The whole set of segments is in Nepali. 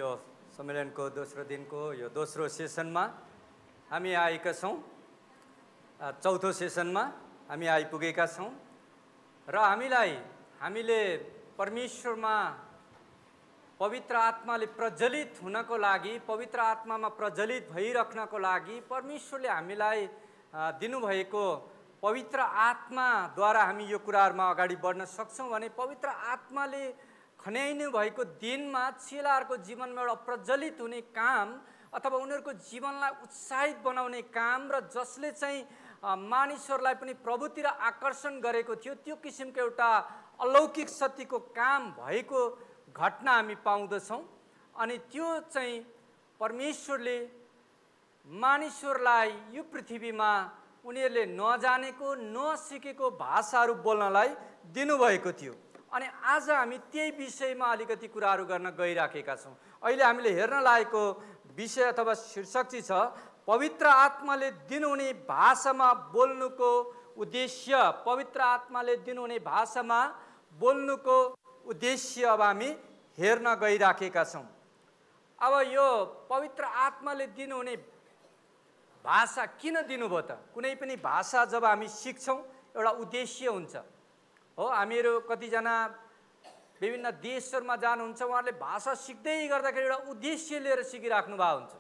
यो सम्मेलनको दोस्रो दिनको यो दोस्रो सेसनमा हामी आएका छौँ। चौथो सेसनमा हामी आइपुगेका छौँ र हामीले परमेश्वरमा पवित्र आत्माले प्रज्वलित हुनको लागि, पवित्र आत्मामा प्रज्वलित भइराख्नको लागि परमेश्वरले हामीलाई दिनुभएको पवित्र आत्माद्वारा हामी यो कुराहरुमा अगाडि बढ्न सक्छौं भने पवित्र आत्माले खन्याइनु भएको दिनमा चेलाहरूको जीवनमा एउटा प्रज्वलित हुने काम अथवा उनीहरूको जीवनलाई उत्साहित बनाउने काम र जसले चाहिँ मानिसहरूलाई पनि प्रभुतिर आकर्षण गरेको थियो, त्यो किसिमको एउटा अलौकिक शक्तिको काम भएको घटना हामी पाउँदछौँ। अनि त्यो चाहिँ परमेश्वरले मानिसहरूलाई यो पृथ्वीमा उनीहरूले नजानेको नसिकेको भाषाहरू बोल्नलाई दिनुभएको थियो। अनि आज हामी त्यही विषयमा अलिकति कुराहरू गर्न गइराखेका छौँ। अहिले हामीले हेर्न लागेको विषय अथवा शीर्षक चाहिँ छ पवित्र आत्माले दिनुहुने भाषामा बोल्नुको उद्देश्य। पवित्र आत्माले दिनुहुने भाषामा बोल्नुको उद्देश्य अब हामी हेर्न गइराखेका छौँ। अब यो पवित्र आत्माले दिनुहुने भाषा किन दिनुभयो त? कुनै पनि भाषा जब हामी सिक्छौँ एउटा उद्देश्य हुन्छ हो। हामीहरू कतिजना विभिन्न देशहरूमा जानुहुन्छ, उहाँहरूले भाषा सिक्दै गर्दाखेरि एउटा उद्देश्य लिएर सिकिराख्नु भएको हुन्छ।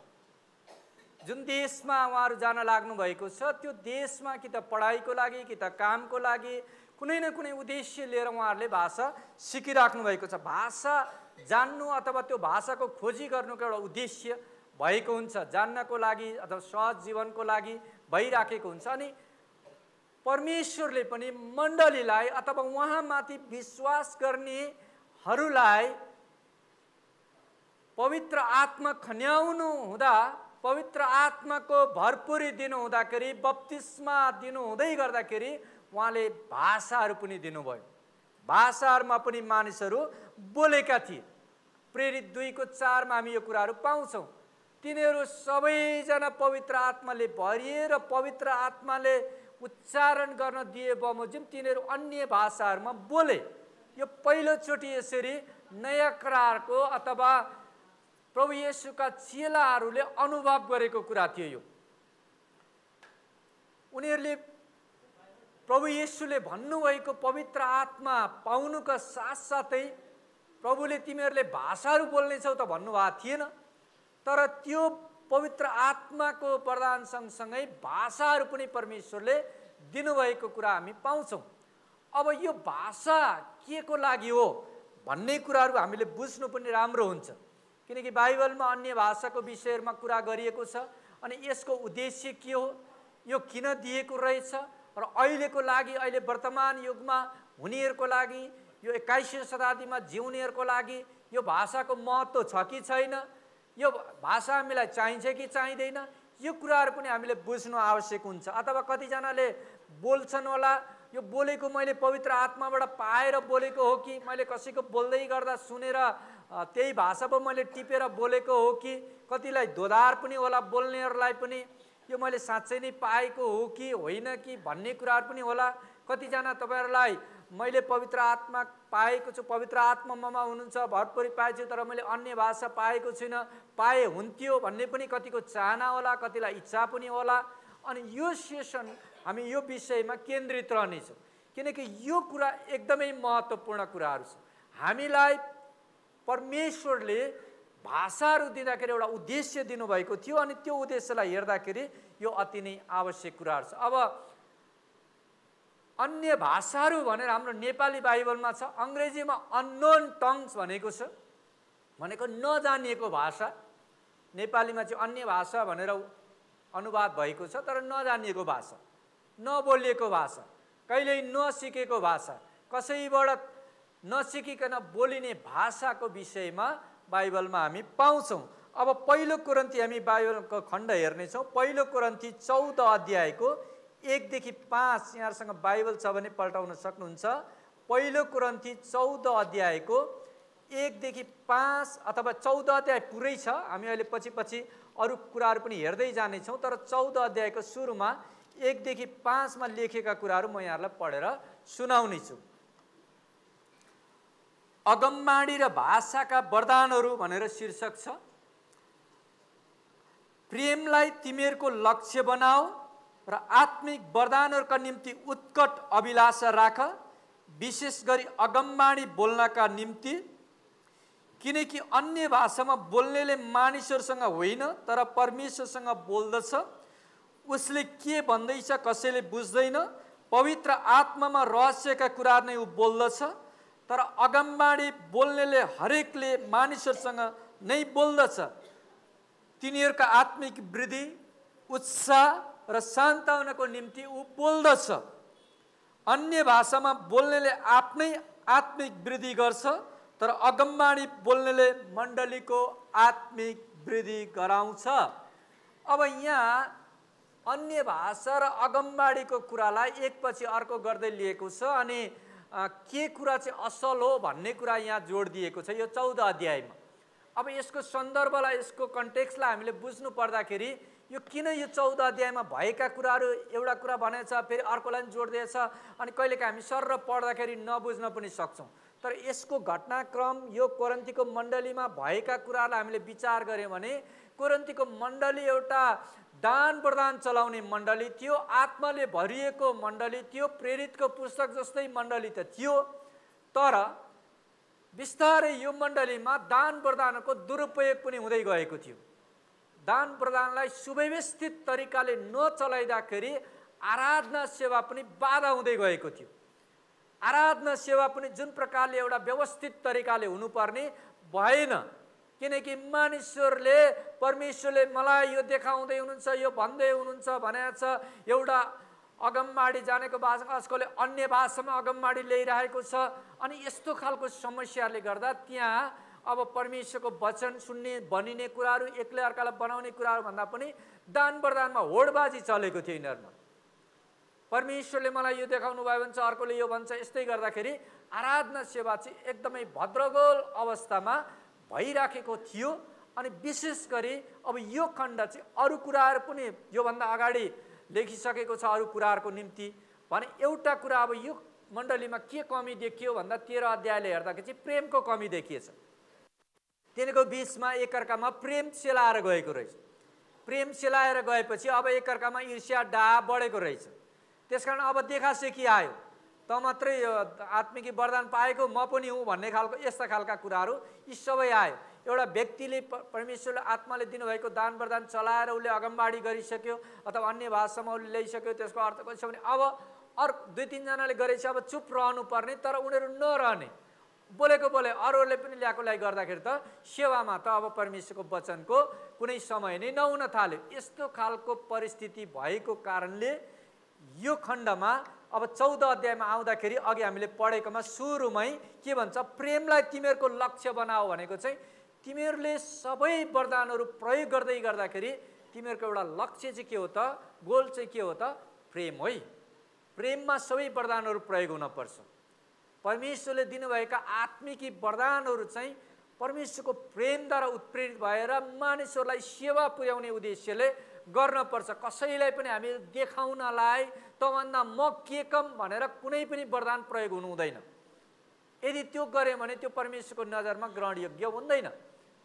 जुन देशमा उहाँहरू जान लाग्नु भएको छ त्यो देशमा कि त पढाइको लागि कि त कामको लागि कुनै न कुनै उद्देश्य लिएर उहाँहरूले भाषा सिकिराख्नु भएको छ। भाषा जान्नु अथवा त्यो भाषाको खोजी गर्नुको एउटा उद्देश्य भएको हुन्छ, जान्नको लागि अथवा सहज जीवनको लागि भइराखेको हुन्छ। अनि परमेश्वरले पनि मण्डलीलाई अथवा उहाँमाथि विश्वास गर्नेहरूलाई पवित्र आत्मा खन्याउनु हुँदा, पवित्र आत्माको भरपुरी दिनु हुँदाखेरि, बप्तिस्मा दिनु हुँदै गर्दाखेरि उहाँले भाषाहरू पनि दिनुभयो। भाषाहरूमा पनि मानिसहरू बोलेका थिए। प्रेरित 2:4 हामी यो कुराहरू पाउँछौँ। तिनीहरू सबैजना पवित्र आत्माले भरिएर पवित्र आत्माले उच्चारण गर्न दिए बमोजिम तिनीहरू अन्य भाषाहरूमा बोले। यो पहिलोचोटि यसरी नयाँ करारको अथवा प्रभु येशूका चेलाहरूले अनुभव गरेको कुरा थियो। यो उनीहरूले प्रभु येशूले भन्नुभएको पवित्र आत्मा पाउनुका साथसाथै प्रभुले तिमीहरूले भाषाहरू बोल्नेछौ त भन्नुभएको थिएन, तर त्यो पवित्र आत्माको वरदान सँगसँगै भाषाहरू पनि परमेश्वरले दिनुभएको कुरा हामी पाउँछौँ। अब यो भाषा के को लागि हो भन्ने कुराहरू हामीले बुझ्नु पनि राम्रो हुन्छ, किनकि बाइबलमा अन्य भाषाको विषयमा कुरा गरिएको छ। अनि यसको उद्देश्य के हो, यो किन दिएको रहेछ र अहिलेको लागि, अहिले वर्तमान युगमा हुनेहरूको लागि, यो 21औं शताब्दीमा जिउनेहरूको लागि यो भाषाको महत्त्व छ कि छैन, यो भाषा हामीलाई चाहिन्छ कि चाहिँदैन, यो कुराहरू पनि हामीले बुझ्नु आवश्यक हुन्छ। अथवा कतिजनाले बोल्छन् होला यो बोलेको मैले पवित्र आत्माबाट पाएर बोलेको हो कि मैले कसैको बोल्दै गर्दा सुनेर त्यही भाषा पो मैले टिपेर बोलेको हो कि, कतिलाई दोधार पनि होला बोल्नेहरूलाई पनि यो मैले साँच्चै नै पाएको हो कि होइन कि भन्ने कुराहरू पनि होला। कतिजना तपाईँहरूलाई मैले पवित्र आत्मा पाएको छु, पवित्र आत्मा ममा हुनुहुन्छ, भरपुरी पाएछु, तर मैले अन्य भाषा पाएको छुइनँ, पाए हुन्थ्यो भन्ने पनि कतिको चाहना होला, कतिलाई इच्छा पनि होला। अनि यो सेसन हामी यो विषयमा केन्द्रित रहनेछौँ, किनकि यो कुरा एकदमै महत्त्वपूर्ण कुराहरू छ। हामीलाई परमेश्वरले भाषाहरू दिँदाखेरि एउटा उद्देश्य दिनुभएको थियो, अनि त्यो उद्देश्यलाई हेर्दाखेरि यो अति नै आवश्यक कुराहरू छ। अब अन्य भाषाहरू भनेर हाम्रो नेपाली बाइबलमा छ, अङ्ग्रेजीमा अननोन टङ्ग्स भनेको छ, भनेको नजानिएको भाषा। नेपालीमा चाहिँ अन्य भाषा भनेर अनुवाद भएको छ, तर नजानिएको भाषा, नबोलिएको भाषा, कहिल्यै नसिकेको भाषा, कसैबाट नसिकिकन बोलिने भाषाको विषयमा बाइबलमा हामी पाउँछौँ। अब पहिलो कोरिन्थी हामी बाइबलको खण्ड हेर्नेछौँ। पहिलो कोरिन्थी 14 अध्यायको 1देखि 5, यहाँसँग बाइबल छ भने पल्टाउन सक्नुहुन्छ। पहिलो कोरिन्थी 14 अध्यायको 1देखि 5 अथवा 14 अध्याय पुरै छ। हामी अहिले पछि अरू कुराहरू पनि हेर्दै जानेछौँ, तर 14 अध्यायको सुरुमा 1देखि 5 मा लेखेका कुराहरू म यहाँहरूलाई पढेर सुनाउने छु। अगमबाणी र भाषाका वरदानहरू भनेर शीर्षक छ। प्रेमलाई तिमीहरूको लक्ष्य बनाऊ र आत्मिक वरदानहरूका निम्ति उत्कट अभिलाषा राख, विशेष गरी अगमबाणी बोल्नका निम्ति, किनकि अन्य भाषामा बोल्नेले मानिसहरूसँग होइन तर परमेश्वरसँग बोल्दछ। उसले के भन्दैछ कसैले बुझ्दैन, पवित्र आत्मामा रहस्यका कुराहरू नै ऊ बोल्दछ। तर अगमबाणी बोल्नेले हरेकले मानिसहरूसँग नै बोल्दछ। तिनीहरूका आत्मिक वृद्धि, उत्साह र सान्त्वनाको निम्ति ऊ बोल्दछ। अन्य भाषामा बोल्नेले आफ्नै आत्मिक वृद्धि गर्छ, तर अगमबाणी बोल्नेले मण्डलीको आत्मिक वृद्धि गराउँछ। अब यहाँ अन्य भाषा र अगमबाणीको कुरालाई एकपछि अर्को गर्दै लिएको छ अनि के कुरा चाहिँ असल हो भन्ने कुरा यहाँ जोड दिएको छ यो 14 अध्यायमा। अब यसको सन्दर्भलाई, यसको कन्टेक्स्टलाई हामीले बुझ्नु पर्दाखेरि यो किन यो 14 अध्यायमा भएका कुराहरू एउटा कुरा भनेछ फेरि अर्कोलाई पनि जोड्दैछ अनि कहिलेकाहीँ हामी सरर पढ्दाखेरि नबुझ्न पनि सक्छौँ। तर यसको घटनाक्रम यो कोरिन्थीको मण्डलीमा भएका कुराहरूलाई हामीले विचार गऱ्यौँ भने कोरिन्थीको मण्डली एउटा दान प्रदान चलाउने मण्डली थियो, आत्माले भरिएको मण्डली थियो, प्रेरितको पुस्तक जस्तै मण्डली त थियो। तर बिस्तारै यो मण्डलीमा दान प्रदानको दुरुपयोग पनि हुँदै गएको थियो। दान प्रदानलाई सुव्यवस्थित तरिकाले नचलाइदाखेरि आराधना सेवा पनि बाधा हुँदै गएको थियो। आराधना सेवा पनि जुन प्रकारले एउटा व्यवस्थित तरिकाले हुनुपर्ने भएन, किनकि मानिसहरूले परमेश्वरले मलाई यो देखाउँदै हुनुहुन्छ, यो भन्दै हुनुहुन्छ भनेको छ। एउटा अगमबाडी जानेको भाषा आजकल अन्य भाषामा अगमबाडी ल्याइरहेको छ अनि यस्तो खालको समस्याहरूले गर्दा त्यहाँ अब परमेश्वरको वचन सुन्ने भनिने कुराहरू, एकले अर्कालाई बनाउने कुराहरू भन्दा पनि दान प्रदानमा होडबाजी चलेको थियो यिनीहरूमा। परमेश्वरले मलाई यो देखाउनु भयो भन्छ, अर्कोले यो भन्छ, यस्तै गर्दाखेरि आराधना सेवा चाहिँ एकदमै भद्रगोल अवस्थामा भइराखेको थियो। अनि विशेष गरी अब यो खण्ड चाहिँ अरू कुराहरू पनि योभन्दा अगाडि लेखिसकेको छ अरू कुराहरूको निम्ति भने एउटा कुरा अब यो मण्डलीमा के कमी देखियो भन्दा 13 अध्यायले हेर्दाखेरि चाहिँ प्रेमको कमी देखिएछ। तिनीहरूको बिचमा एकअर्कामा प्रेम सेलाएर गएको रहेछ। प्रेम सेलाएर गएपछि अब एकअर्कामा ईर्ष्या डाह बढेको रहेछ। त्यसकारण अब देखासेखी आयो, त मात्रै आत्मिक वरदान पाएको म पनि हुँ भन्ने खालको यस्ता खालका कुराहरू यी सबै आयो। एउटा व्यक्तिले परमेश्वरले आत्माले दिनुभएको दान वरदान चलाएर उसले अगमबाडी गरिसक्यो अथवा अन्य भाषामा उसले ल्याइसक्यो, त्यसको अर्थ के छ भने अब अर्को 2-3 जनाले गरेछ अब चुप रहनु पर्ने, तर उनीहरू नरहने, बोलेको बोले अरूहरूले पनि ल्याएकोलाई गर्दाखेरि त सेवामा त अब परमेश्वरको वचनको कुनै समय नै नहुन थाल्यो। यस्तो खालको परिस्थिति भएको कारणले यो खण्डमा अब 14 अध्यायमा आउँदाखेरि अघि हामीले पढेकोमा सुरुमै के भन्छ, प्रेमलाई तिमीहरूको लक्ष्य बनाऊ भनेको चाहिँ तिमीहरूले सबै वरदानहरू प्रयोग गर्दै गर्दाखेरि तिमीहरूको एउटा लक्ष्य चाहिँ के हो त, गोल चाहिँ के हो त, प्रेम हो। प्रेममा सबै वरदानहरू प्रयोग हुनपर्छ। परमेश्वरले दिनुभएका आत्मिकी वरदानहरू चाहिँ परमेश्वरको प्रेमद्वारा उत्प्रेरित भएर मानिसहरूलाई सेवा पुर्याउने उद्देश्यले गर्नुपर्छ। कसैलाई पनि हामी देखाउनलाई तँभन्दा म के कम भनेर कुनै पनि वरदान प्रयोग हुनु हुँदैन। यदि त्यो गर्यो भने त्यो परमेश्वरको नजरमा ग्रहणयोग्य हुँदैन,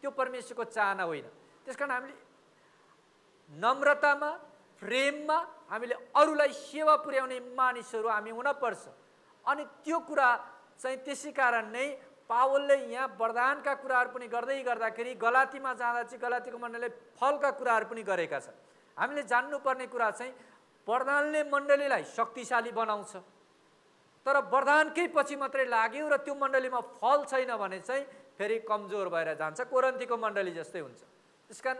त्यो परमेश्वरको चाहना होइन। त्यसकारण हामीले नम्रतामा, प्रेममा हामीले अरूलाई सेवा पुर्याउने मानिसहरू हामी हुनपर्छ। अनि त्यो कुरा चाहिँ त्यसै कारण नै पावलले यहाँ वरदानका कुराहरू पनि गर्दै गर्दाखेरि गलातीमा जाँदा चाहिँ गलातीको मण्डलीले फलका कुराहरू पनि गरेका छन्। हामीले जान्नुपर्ने कुरा चाहिँ वरदानले मण्डलीलाई शक्तिशाली बनाउँछ, तर वरदानकै पछि मात्रै लाग्यो र त्यो मण्डलीमा फल छैन भने चाहिँ फेरि कमजोर भएर जान्छ, कोरिन्थीको मण्डली जस्तै हुन्छ। त्यसकारण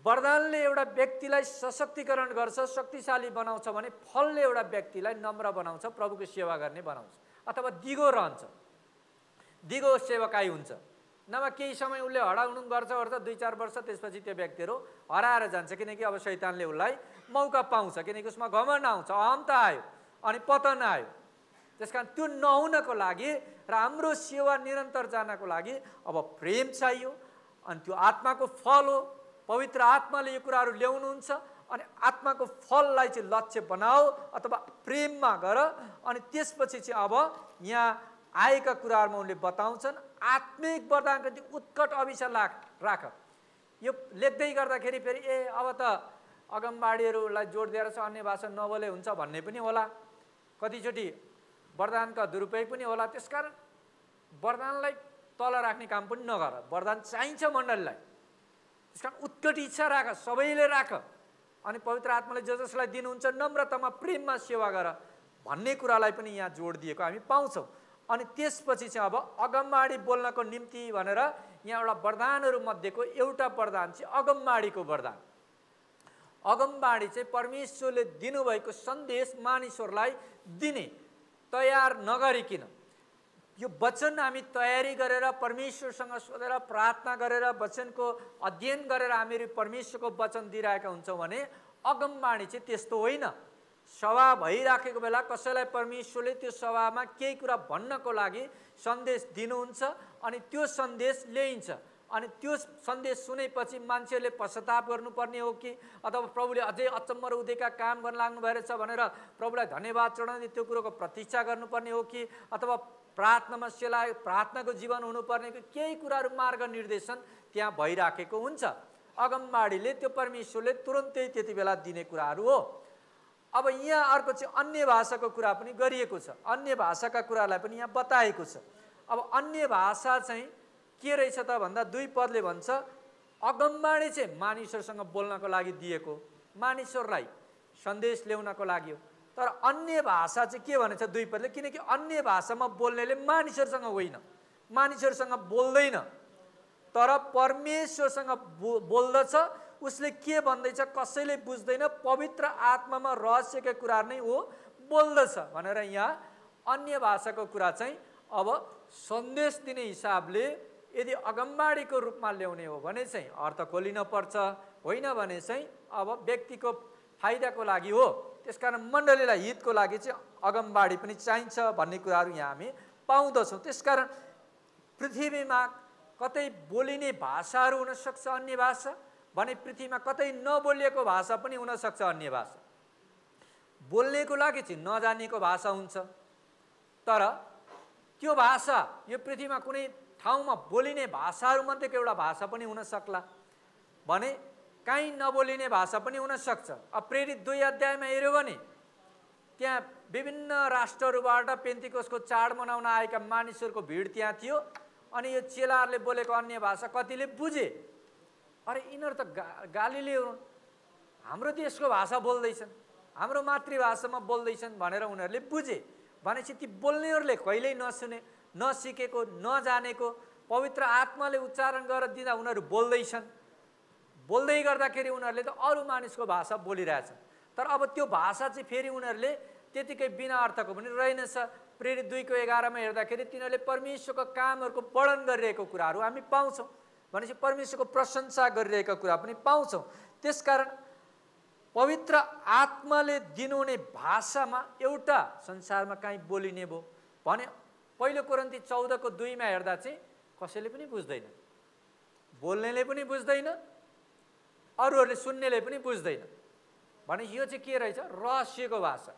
वरदानले एउटा व्यक्तिलाई सशक्तिकरण गर्छ, शक्तिशाली बनाउँछ भने फलले एउटा व्यक्तिलाई नम्र बनाउँछ, प्रभुको सेवा गर्ने बनाउँछ अथवा दिगो रहन्छ, दिगो सेवकाई हुन्छ। नभए केही समय उसले हडाउनु गर्छ 2-4 वर्ष, त्यसपछि त्यो व्यक्तिहरू हराएर जान्छ, किनकि अब शैतानले उसलाई मौका पाउँछ, किनकि उसमा घमण्ड आउँछ, अहमता आयो अनि पतन आयो। त्यसकारण त्यो नहुनको लागि र हाम्रो सेवा निरन्तर जानको लागि अब प्रेम चाहियो अनि त्यो आत्माको फल हो। पवित्र आत्माले यो कुराहरू ल्याउनुहुन्छ अनि आत्माको फललाई चाहिँ लक्ष्य बनाऊ अथवा प्रेममा गर। अनि त्यसपछि चाहिँ अब यहाँ आएका कुराहरूमा उनले बताउँछन्। आत्मिक वरदानको निम्ति उत्कट अभिषेक राख। यो लेख्दै गर्दाखेरि फेरि अब त अगमबाडीहरूलाई जोड दिएर चाहिँ अन्य भाषा नबोले हुन्छ भन्ने पनि होला, कतिचोटि वरदानका दुरुपयोग पनि होला। त्यसकारण वरदानलाई तल राख्ने काम पनि नगर। वरदान चाहिन्छ मण्डलीलाई, त्यसकारण उत्कट इच्छा राख, सबैले राख। अनि पवित्र आत्माले जसलाई दिनुहुन्छ नम्रतामा प्रेममा सेवा गर भन्ने कुरालाई पनि यहाँ जोड दिएको हामी पाउँछौँ। अनि त्यसपछि चाहिँ अब अगमबाडी बोल्नको निम्ति भनेर यहाँ एउटा वरदानहरू मध्येको एउटा वरदान चाहिँ अगमबाडीको वरदान। अगमबाडी चाहिँ परमेश्वरले दिनुभएको सन्देश मानिसहरूलाई दिने, तयार नगरिकन यो वचन हामी तयारी गरेर परमेश्वरसँग सोधेर प्रार्थना गरेर वचनको अध्ययन गरेर हामीहरू परमेश्वरको वचन दिइरहेका हुन्छौँ भने अगमबाडी चाहिँ त्यस्तो होइन। सभा भइराखेको बेला कसैलाई परमेश्वरले त्यो सभामा केही कुरा भन्नको लागि सन्देश दिनुहुन्छ अनि त्यो सन्देश ल्याइन्छ। अनि त्यो सन्देश सुनेपछि मान्छेहरूले पश्चाताप गर्नुपर्ने हो कि अथवा प्रभुले अझै अचम्म र उदेका काम गर्न लाग्नु भएछ भनेर प्रभुलाई धन्यवाद चढाउँदै त्यो कुरोको प्रतीक्षा गर्नुपर्ने हो कि अथवा प्रार्थनामा सेला प्रार्थनाको जीवन हुनुपर्ने कि केही कुराहरू मार्ग निर्देशन त्यहाँ भइराखेको हुन्छ। अगमबाडीले त्यो परमेश्वरले तुरन्तै त्यति बेला दिने कुराहरू हो। अब यहाँ अर्को चाहिँ अन्य भाषाको कुरा पनि गरिएको छ, अन्य भाषाका कुरालाई पनि यहाँ बताएको छ। अब अन्य भाषा चाहिँ के रहेछ त भन्दा 2 पदले भन्छ अगमबाडी चाहिँ मानिसहरूसँग बोल्नको लागि दिएको, मानिसहरूलाई सन्देश ल्याउनको लागि हो। तर अन्य भाषा चाहिँ के भनेछ 2 पदले, किनकि अन्य भाषामा बोल्नेले मानिसहरूसँग होइन, मानिसहरूसँग बोल्दैन तर परमेश्वरसँग बोल्दछ। उसले के भन्दैछ कसैले बुझ्दैन, पवित्र आत्मामा रहस्यका कुराहरू नै हो बोल्दछ भनेर यहाँ अन्य भाषाको कुरा चाहिँ अब सन्देश दिने हिसाबले यदि अगमबाडीको रूपमा ल्याउने हो भने चाहिँ अर्थ खोलिन पर्छ, होइन भने चाहिँ अब व्यक्तिको फाइदाको लागि हो। त्यसकारण मण्डलीलाई हितको लागि चाहिँ अगमबाडी पनि चाहिन्छ भन्ने कुराहरू यहाँ हामी पाउँदछौँ। त्यसकारण पृथ्वीमा कतै बोलिने भाषाहरू हुनसक्छ अन्य भाषा भने पृथ्वीमा कतै नबोलिएको भाषा पनि हुनसक्छ अन्य भाषा। बोल्नेको लागि चाहिँ नजानेको भाषा हुन्छ, तर त्यो भाषा यो पृथ्वीमा कुनै ठाउँमा बोलिने भाषाहरूमध्येको एउटा भाषा पनि हुन सक्ला भने काहीँ नबोलिने भाषा पनि हुनसक्छ। अब प्रेरित 2 अध्यायमा हेऱ्यो भने त्यहाँ विभिन्न राष्ट्रहरूबाट पेन्तिकोसको चाड मनाउन आएका मानिसहरूको भिड त्यहाँ थियो। अनि यो चेलाहरूले बोलेको अन्य भाषा कतिले बुझे, अरे यिनीहरू त गालीले हुन्, हाम्रो देशको भाषा बोल्दैछन्, हाम्रो मातृभाषामा बोल्दैछन् भनेर उनीहरूले बुझे। भनेपछि ती बोल्नेहरूले कहिल्यै नसुने, नसिकेको, नजानेको पवित्र आत्माले उच्चारण गरेर दिँदा उनीहरू बोल्दैछन्। बोल्दै गर्दाखेरि उनीहरूले त अरू मानिसको भाषा बोलिरहेछन्, तर अब त्यो भाषा चाहिँ फेरि उनीहरूले त्यतिकै बिना अर्थको पनि रहेनछ। प्रेरित 2:11मा हेर्दाखेरि तिनीहरूले परमेश्वरको कामहरूको वर्णन गरिरहेको कुराहरू हामी पाउँछौँ, भनेपछि परमेश्वरको प्रशंसा गरिरहेका कुरा पनि पाउँछौँ। त्यसकारण पवित्र आत्माले दिनुहुने भाषामा एउटा संसारमा काहीँ बोलिने भयो भने 1 कोरिन्थी 14:2मा हेर्दा चाहिँ कसैले पनि बुझ्दैन, बोल्नेले पनि बुझ्दैन, अरूहरूले सुन्नेले पनि बुझ्दैन। भने यो चाहिँ के रहेछ, रहस्यको भाषा।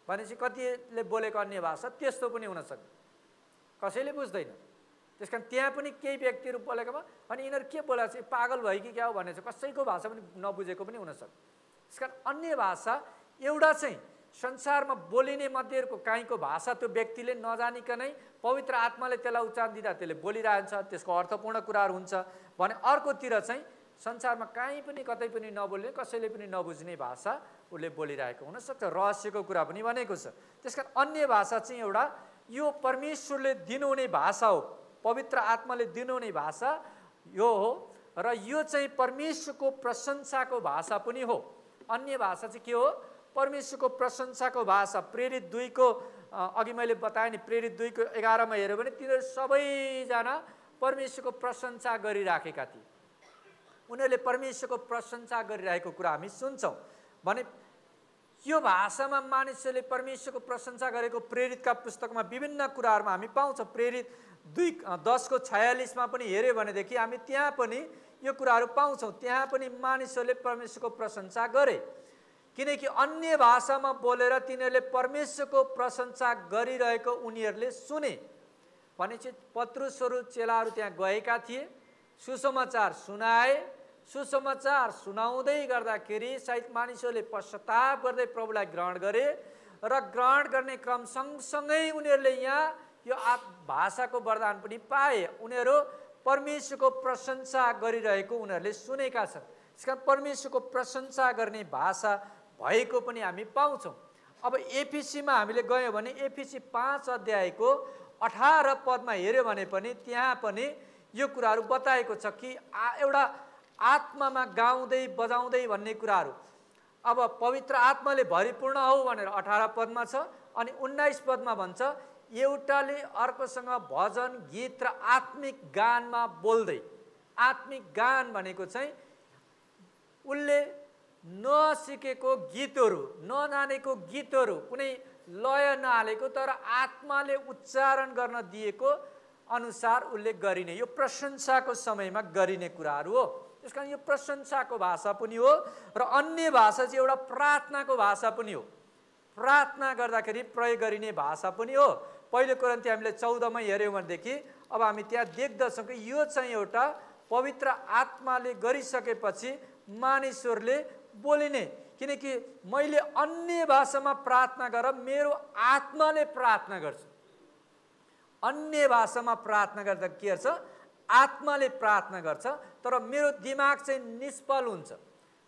भनेपछि कतिले बोलेको अन्य भाषा त्यस्तो पनि हुनसक्छ, कसैले बुझ्दैन। त्यसकारण त्यहाँ पनि केही व्यक्तिहरू बोलेकोमा अनि यिनीहरू के बोलेको छ, पागल भयो कि क्या हो भनेर कसैको भाषा पनि नबुझेको पनि हुनसक्छ। त्यसकारण अन्य भाषा एउटा चाहिँ संसारमा बोलिने मध्येको काहीँको भाषा त्यो व्यक्तिले नजानिकनै पवित्र आत्माले त्यसलाई उच्चारण दिँदा त्यसले बोलिरहन्छ, त्यसको अर्थपूर्ण कुराहरू हुन्छ भने अर्कोतिर चाहिँ संसारमा काहीँ पनि कतै पनि नबोल्ने, कसैले पनि नबुझ्ने भाषा उसले बोलिरहेको हुनसक्छ। रहस्यको कुरा पनि भनेको छ। त्यसकारण अन्य भाषा चाहिँ एउटा यो परमेश्वरले दिनुहुने भाषा हो, पवित्र आत्माले दिनुहुने भाषा यो हो र यो चाहिँ परमेश्वरको प्रशंसाको भाषा पनि हो। अन्य भाषा चाहिँ के हो, परमेश्वरको प्रशंसाको भाषा। प्रेरित 2को अघि मैले बताएँ नि, प्रेरित 2:11मा हेऱ्यो भने तिनीहरू सबैजना परमेश्वरको प्रशंसा गरिराखेका थिए। उनीहरूले परमेश्वरको प्रशंसा गरिरहेको कुरा हामी सुन्छौँ। भने यो भाषामा मानिसहरूले परमेश्वरको प्रशंसा गरेको प्रेरितका पुस्तकमा विभिन्न कुराहरूमा हामी पाउँछौँ। प्रेरित 2:10:46मा पनि हेऱ्यो भनेदेखि हामी त्यहाँ पनि यो कुराहरू पाउँछौँ। त्यहाँ पनि मानिसहरूले परमेश्वरको प्रशंसा गरे, किनकि अन्य भाषामा बोलेर तिनीहरूले परमेश्वरको प्रशंसा गरिरहेको उनीहरूले सुने। भनेपछि पत्रुसहरू चेलाहरू त्यहाँ गएका थिए, सुसमाचार सुनाए। सुसमाचार सुनाउँदै गर्दाखेरि सायद मानिसहरूले पश्चाताप गर्दै प्रभुलाई ग्रहण गरे र ग्रहण गर्ने क्रम सँगसँगै उनीहरूले यहाँ यो भाषाको वरदान पनि पाए। उनीहरू परमेश्वरको प्रशंसा गरिरहेको उनीहरूले सुनेका छन्। त्यसकारण परमेश्वरको प्रशंसा गर्ने भाषा भएको पनि हामी पाउँछौँ। अब एफिसीमा हामीले गयौँ भने एफिसी 5 अध्यायको 18 पदमा हेऱ्यो भने पनि त्यहाँ पनि यो कुराहरू बताएको छ कि एउटा आत्मामा गाउँदै बजाउँदै भन्ने कुराहरू। अब पवित्र आत्माले भरिपूर्ण हौ भनेर 18 पदमा छ। अनि 19 पदमा भन्छ एउटाले अर्कोसँग भजन गीत र आत्मिक गानमा बोल्दै। आत्मिक गान भनेको चाहिँ उसले नसिकेको गीतहरू, नजानेको गीतहरू, कुनै लय नहालेको तर आत्माले उच्चारण गर्न दिएको अनुसार उसले गरिने, यो प्रशंसाको समयमा गरिने कुराहरू हो। त्यसकारण यो प्रशंसाको भाषा पनि हो र अन्य भाषा चाहिँ एउटा प्रार्थनाको भाषा पनि हो। प्रार्थना गर्दाखेरि प्रयोग गरिने भाषा पनि हो। पहिलो कोरिन्थी हामीले 14मा हेऱ्यौँ भनेदेखि अब हामी त्यहाँ देख्दछौँ कि यो चाहिँ एउटा पवित्र आत्माले गरिसकेपछि मानिसहरूले बोलिने। किनकि मैले अन्य भाषामा प्रार्थना गर मेरो आत्माले प्रार्थना गर्छ। अन्य भाषामा प्रार्थना गर्दा के गर्छ? आत्माले प्रार्थना गर्छ, तर मेरो दिमाग चाहिँ निष्फल हुन्छ।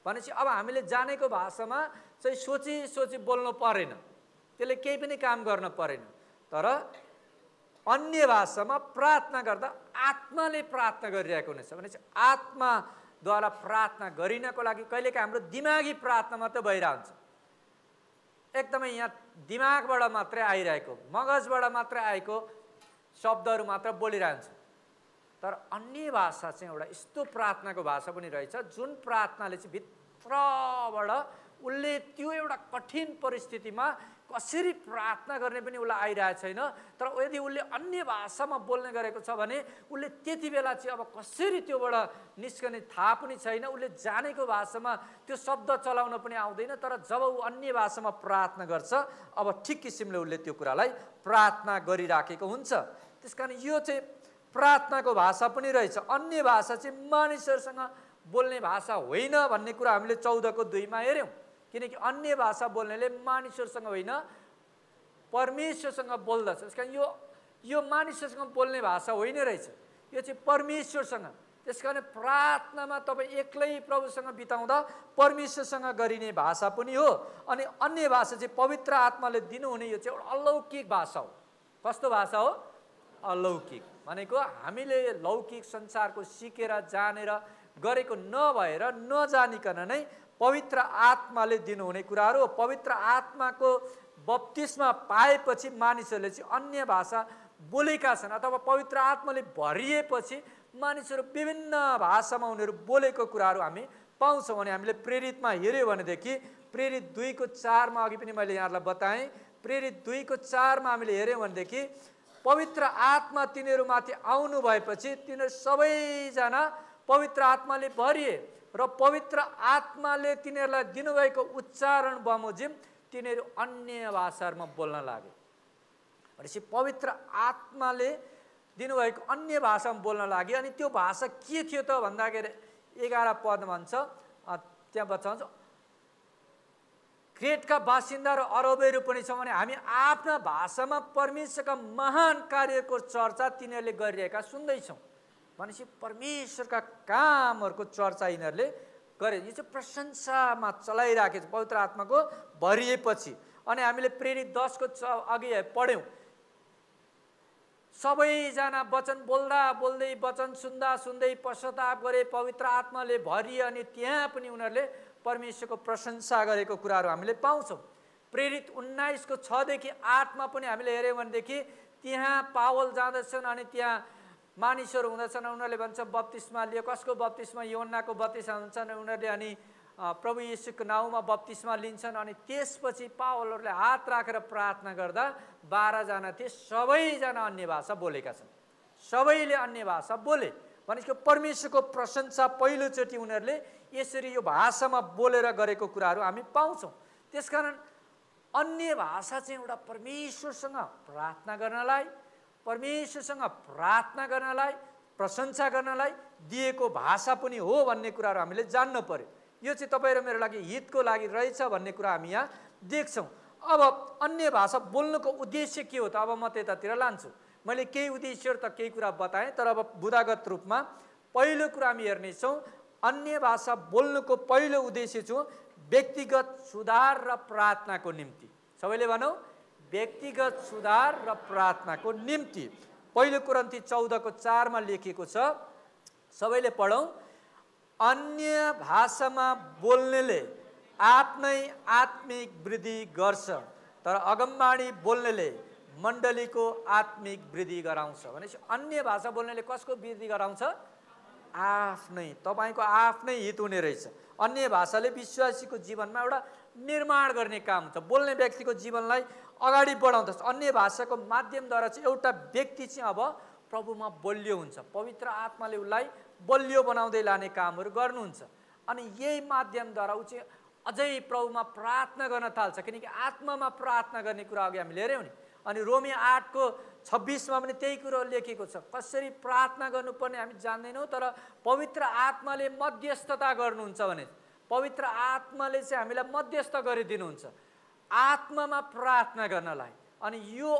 भनेपछि अब हामीले जानेको भाषामा चाहिँ सोची सोची बोल्नु परेन, त्यसले केही पनि काम गर्न परेन। तर अन्य भाषामा प्रार्थना गर्दा आत्माले प्रार्थना गरिरहेको हुनेछ। भनेपछि आत्माद्वारा प्रार्थना गरिनको लागि कहिलेकाहीँ हाम्रो दिमागी प्रार्थना मात्रै भइरहन्छ, एकदमै यहाँ दिमागबाट मात्रै आइरहेको, मगजबाट मात्रै आएको शब्दहरू मात्र बोलिरहन्छ। तर अन्य भाषा चाहिँ एउटा यस्तो प्रार्थनाको भाषा पनि रहेछ जुन प्रार्थनाले चाहिँ भित्रबाट उसले त्यो एउटा कठिन परिस्थितिमा कसरी प्रार्थना गर्ने पनि उसलाई आइरहेको छैन। तर यदि उसले अन्य भाषामा बोल्ने गरेको छ भने उसले त्यति बेला चाहिँ अब कसरी त्योबाट निस्कने थाहा पनि छैन। उसले जानेको भाषामा त्यो शब्द चलाउन पनि आउँदैन, तर जब ऊ अन्य भाषामा प्रार्थना गर्छ अब ठिक किसिमले उसले त्यो कुरालाई प्रार्थना गरिराखेको हुन्छ। त्यसकारण यो चाहिँ प्रार्थनाको भाषा पनि रहेछ। अन्य भाषा चाहिँ मानिसहरूसँग बोल्ने भाषा होइन भन्ने कुरा हामीले 14:2 हेऱ्यौँ। किनकि अन्य भाषा बोल्नेले मानिसहरूसँग होइन परमेश्वरसँग बोल्दछ। त्यसकारण यो मानिसहरूसँग बोल्ने भाषा होइन रहेछ, यो चाहिँ परमेश्वरसँग। त्यसकारण प्रार्थनामा तपाईँ एक्लै प्रभुसँग बिताउँदा परमेश्वरसँग गरिने भाषा पनि हो। अनि अन्य भाषा चाहिँ पवित्र आत्माले दिनुहुने यो चाहिँ एउटा अलौकिक भाषा हो। कस्तो भाषा हो? अलौकिक भनेको हामीले लौकिक संसारको सिकेर जानेर गरेको नभएर नजानिकन नै पवित्र आत्माले दिनुहुने कुराहरू हो। पवित्र आत्माको बप्तिस्मा पाएपछि मानिसहरूले चाहिँ अन्य भाषा बोलेका छन्, अथवा पवित्र आत्माले भरिएपछि मानिसहरू विभिन्न भाषामा उनीहरू बोलेको कुराहरू हामी पाउँछौँ। अनि हामीले प्रेरितमा हेऱ्यो भनेदेखि प्रेरित 2:4 अघि पनि मैले यहाँलाई बताएँ। प्रेरित 2:4 हामीले हेऱ्यौँ भनेदेखि पवित्र आत्मा तिनीहरूमाथि आउनु भएपछि तिनीहरू सबैजना पवित्र आत्माले भरिए र पवित्र आत्माले तिनीहरूलाई दिनुभएको उच्चारण बमोजिम तिनीहरू अन्य भाषाहरूमा बोल्न लागे। भनेपछि पवित्र आत्माले दिनुभएको अन्य भाषामा बोल्न लागे। अनि त्यो भाषा के थियो त भन्दाखेरि 11 पद भन्छ, त्यहाँ बताउँछ क्रेटका बासिन्दा र अरबहरू पनि छ भने हामी आफ्ना भाषामा परमेश्वरका महान कार्यको चर्चा तिनीहरूले गरिरहेका सुन्दैछौँ। भनेपछि परमेश्वरका कामहरूको चर्चा यिनीहरूले गरे। यो चाहिँ प्रशंसामा चलाइराखेको छ पवित्र आत्माको भरिएपछि। अनि हामीले प्रेरित 10 अघि पढ्यौँ, सबैजना वचन बोल्दा बोल्दै वचन सुन्दा सुन्दै पश्चाताप गरे, पवित्र आत्माले भरिए। अनि त्यहाँ पनि उनीहरूले परमेश्वरको प्रशंसा गरेको कुराहरू हामीले पाउँछौँ। प्रेरित 19:6-8 पनि हामीले हेऱ्यौँ भनेदेखि त्यहाँ पावल जाँदछन् अनि त्यहाँ मानिसहरू हुँदछन्। उनीहरूले भन्छ बप्तिस्मा लियो, कसको बप्तिस्मा? यूहन्नाको बप्तिस्मा हुन्छन् उनीहरूले। अनि प्रभु येशूको नाउँमा बप्तिस्मा लिन्छन्। अनि त्यसपछि पावलहरूले हात राखेर प्रार्थना गर्दा 12 जना थिए, सबैजना अन्य भाषा बोलेका छन्। सबैले अन्य भाषा बोले। भनेको परमेश्वरको प्रशंसा पहिलोचोटि उनीहरूले यसरी यो भाषामा बोलेर गरेको कुराहरू हामी पाउँछौँ। त्यसकारण अन्य भाषा चाहिँ एउटा परमेश्वरसँग प्रार्थना गर्नलाई, परमेश्वरसँग प्रार्थना गर्नलाई, प्रशंसा गर्नलाई दिएको भाषा पनि हो भन्ने कुराहरू हामीले जान्न पर्यो। यो चाहिँ तपाईँ र मेरो लागि हितको लागि रहेछ भन्ने कुरा हामी यहाँ देख्छौँ। अब अन्य भाषा बोल्नुको उद्देश्य के हो त? अब म त्यतातिर लान्छु। मैले केही उद्देश्यहरू त केही कुरा बताएँ, तर अब बुदागत रूपमा पहिलो कुरा हामी हेर्नेछौँ। अन्य भाषा बोल्नुको पहिलो उद्देश्य चाहिँ व्यक्तिगत सुधार र प्रार्थनाको निम्ति। सबैले भनौँ, व्यक्तिगत सुधार र प्रार्थनाको निम्ति। पहिलो कोरिन्थी 14:4 लेखिएको छ, सबैले पढौँ। अन्य भाषामा बोल्नेले आफ्नै आत्मिक वृद्धि गर्छ, तर अगमवाणी बोल्नेले मण्डलीको आत्मिक वृद्धि गराउँछ। भनेपछि अन्य भाषा बोल्नेले कसको वृद्धि गराउँछ? आफ्नै, तपाईँको आफ्नै हित हुने रहेछ। अन्य भाषाले विश्वासीको जीवनमा एउटा निर्माण गर्ने काम हुन्छ, बोल्ने व्यक्तिको जीवनलाई अगाडि बढाउँदछ। अन्य भाषाको माध्यमद्वारा चाहिँ एउटा व्यक्ति चाहिँ अब प्रभुमा बलियो हुन्छ, पवित्र आत्माले उसलाई बलियो बनाउँदै लाने कामहरू गर्नुहुन्छ। अनि यही माध्यमद्वारा ऊ चाहिँ अझै प्रभुमा प्रार्थना गर्न थाल्छ, किनकि आत्मामा प्रार्थना गर्ने कुरा अघि हामीले हेऱ्यौँ नि। अनि रोमी 8:26 पनि त्यही कुरो लेखेको छ। कसरी प्रार्थना गर्नुपर्ने हामी जान्दैनौँ, तर पवित्र आत्माले मध्यस्थता गर्नुहुन्छ भने पवित्र आत्माले चाहिँ हामीलाई मध्यस्थ गरिदिनुहुन्छ आत्मामा प्रार्थना गर्नलाई। अनि यो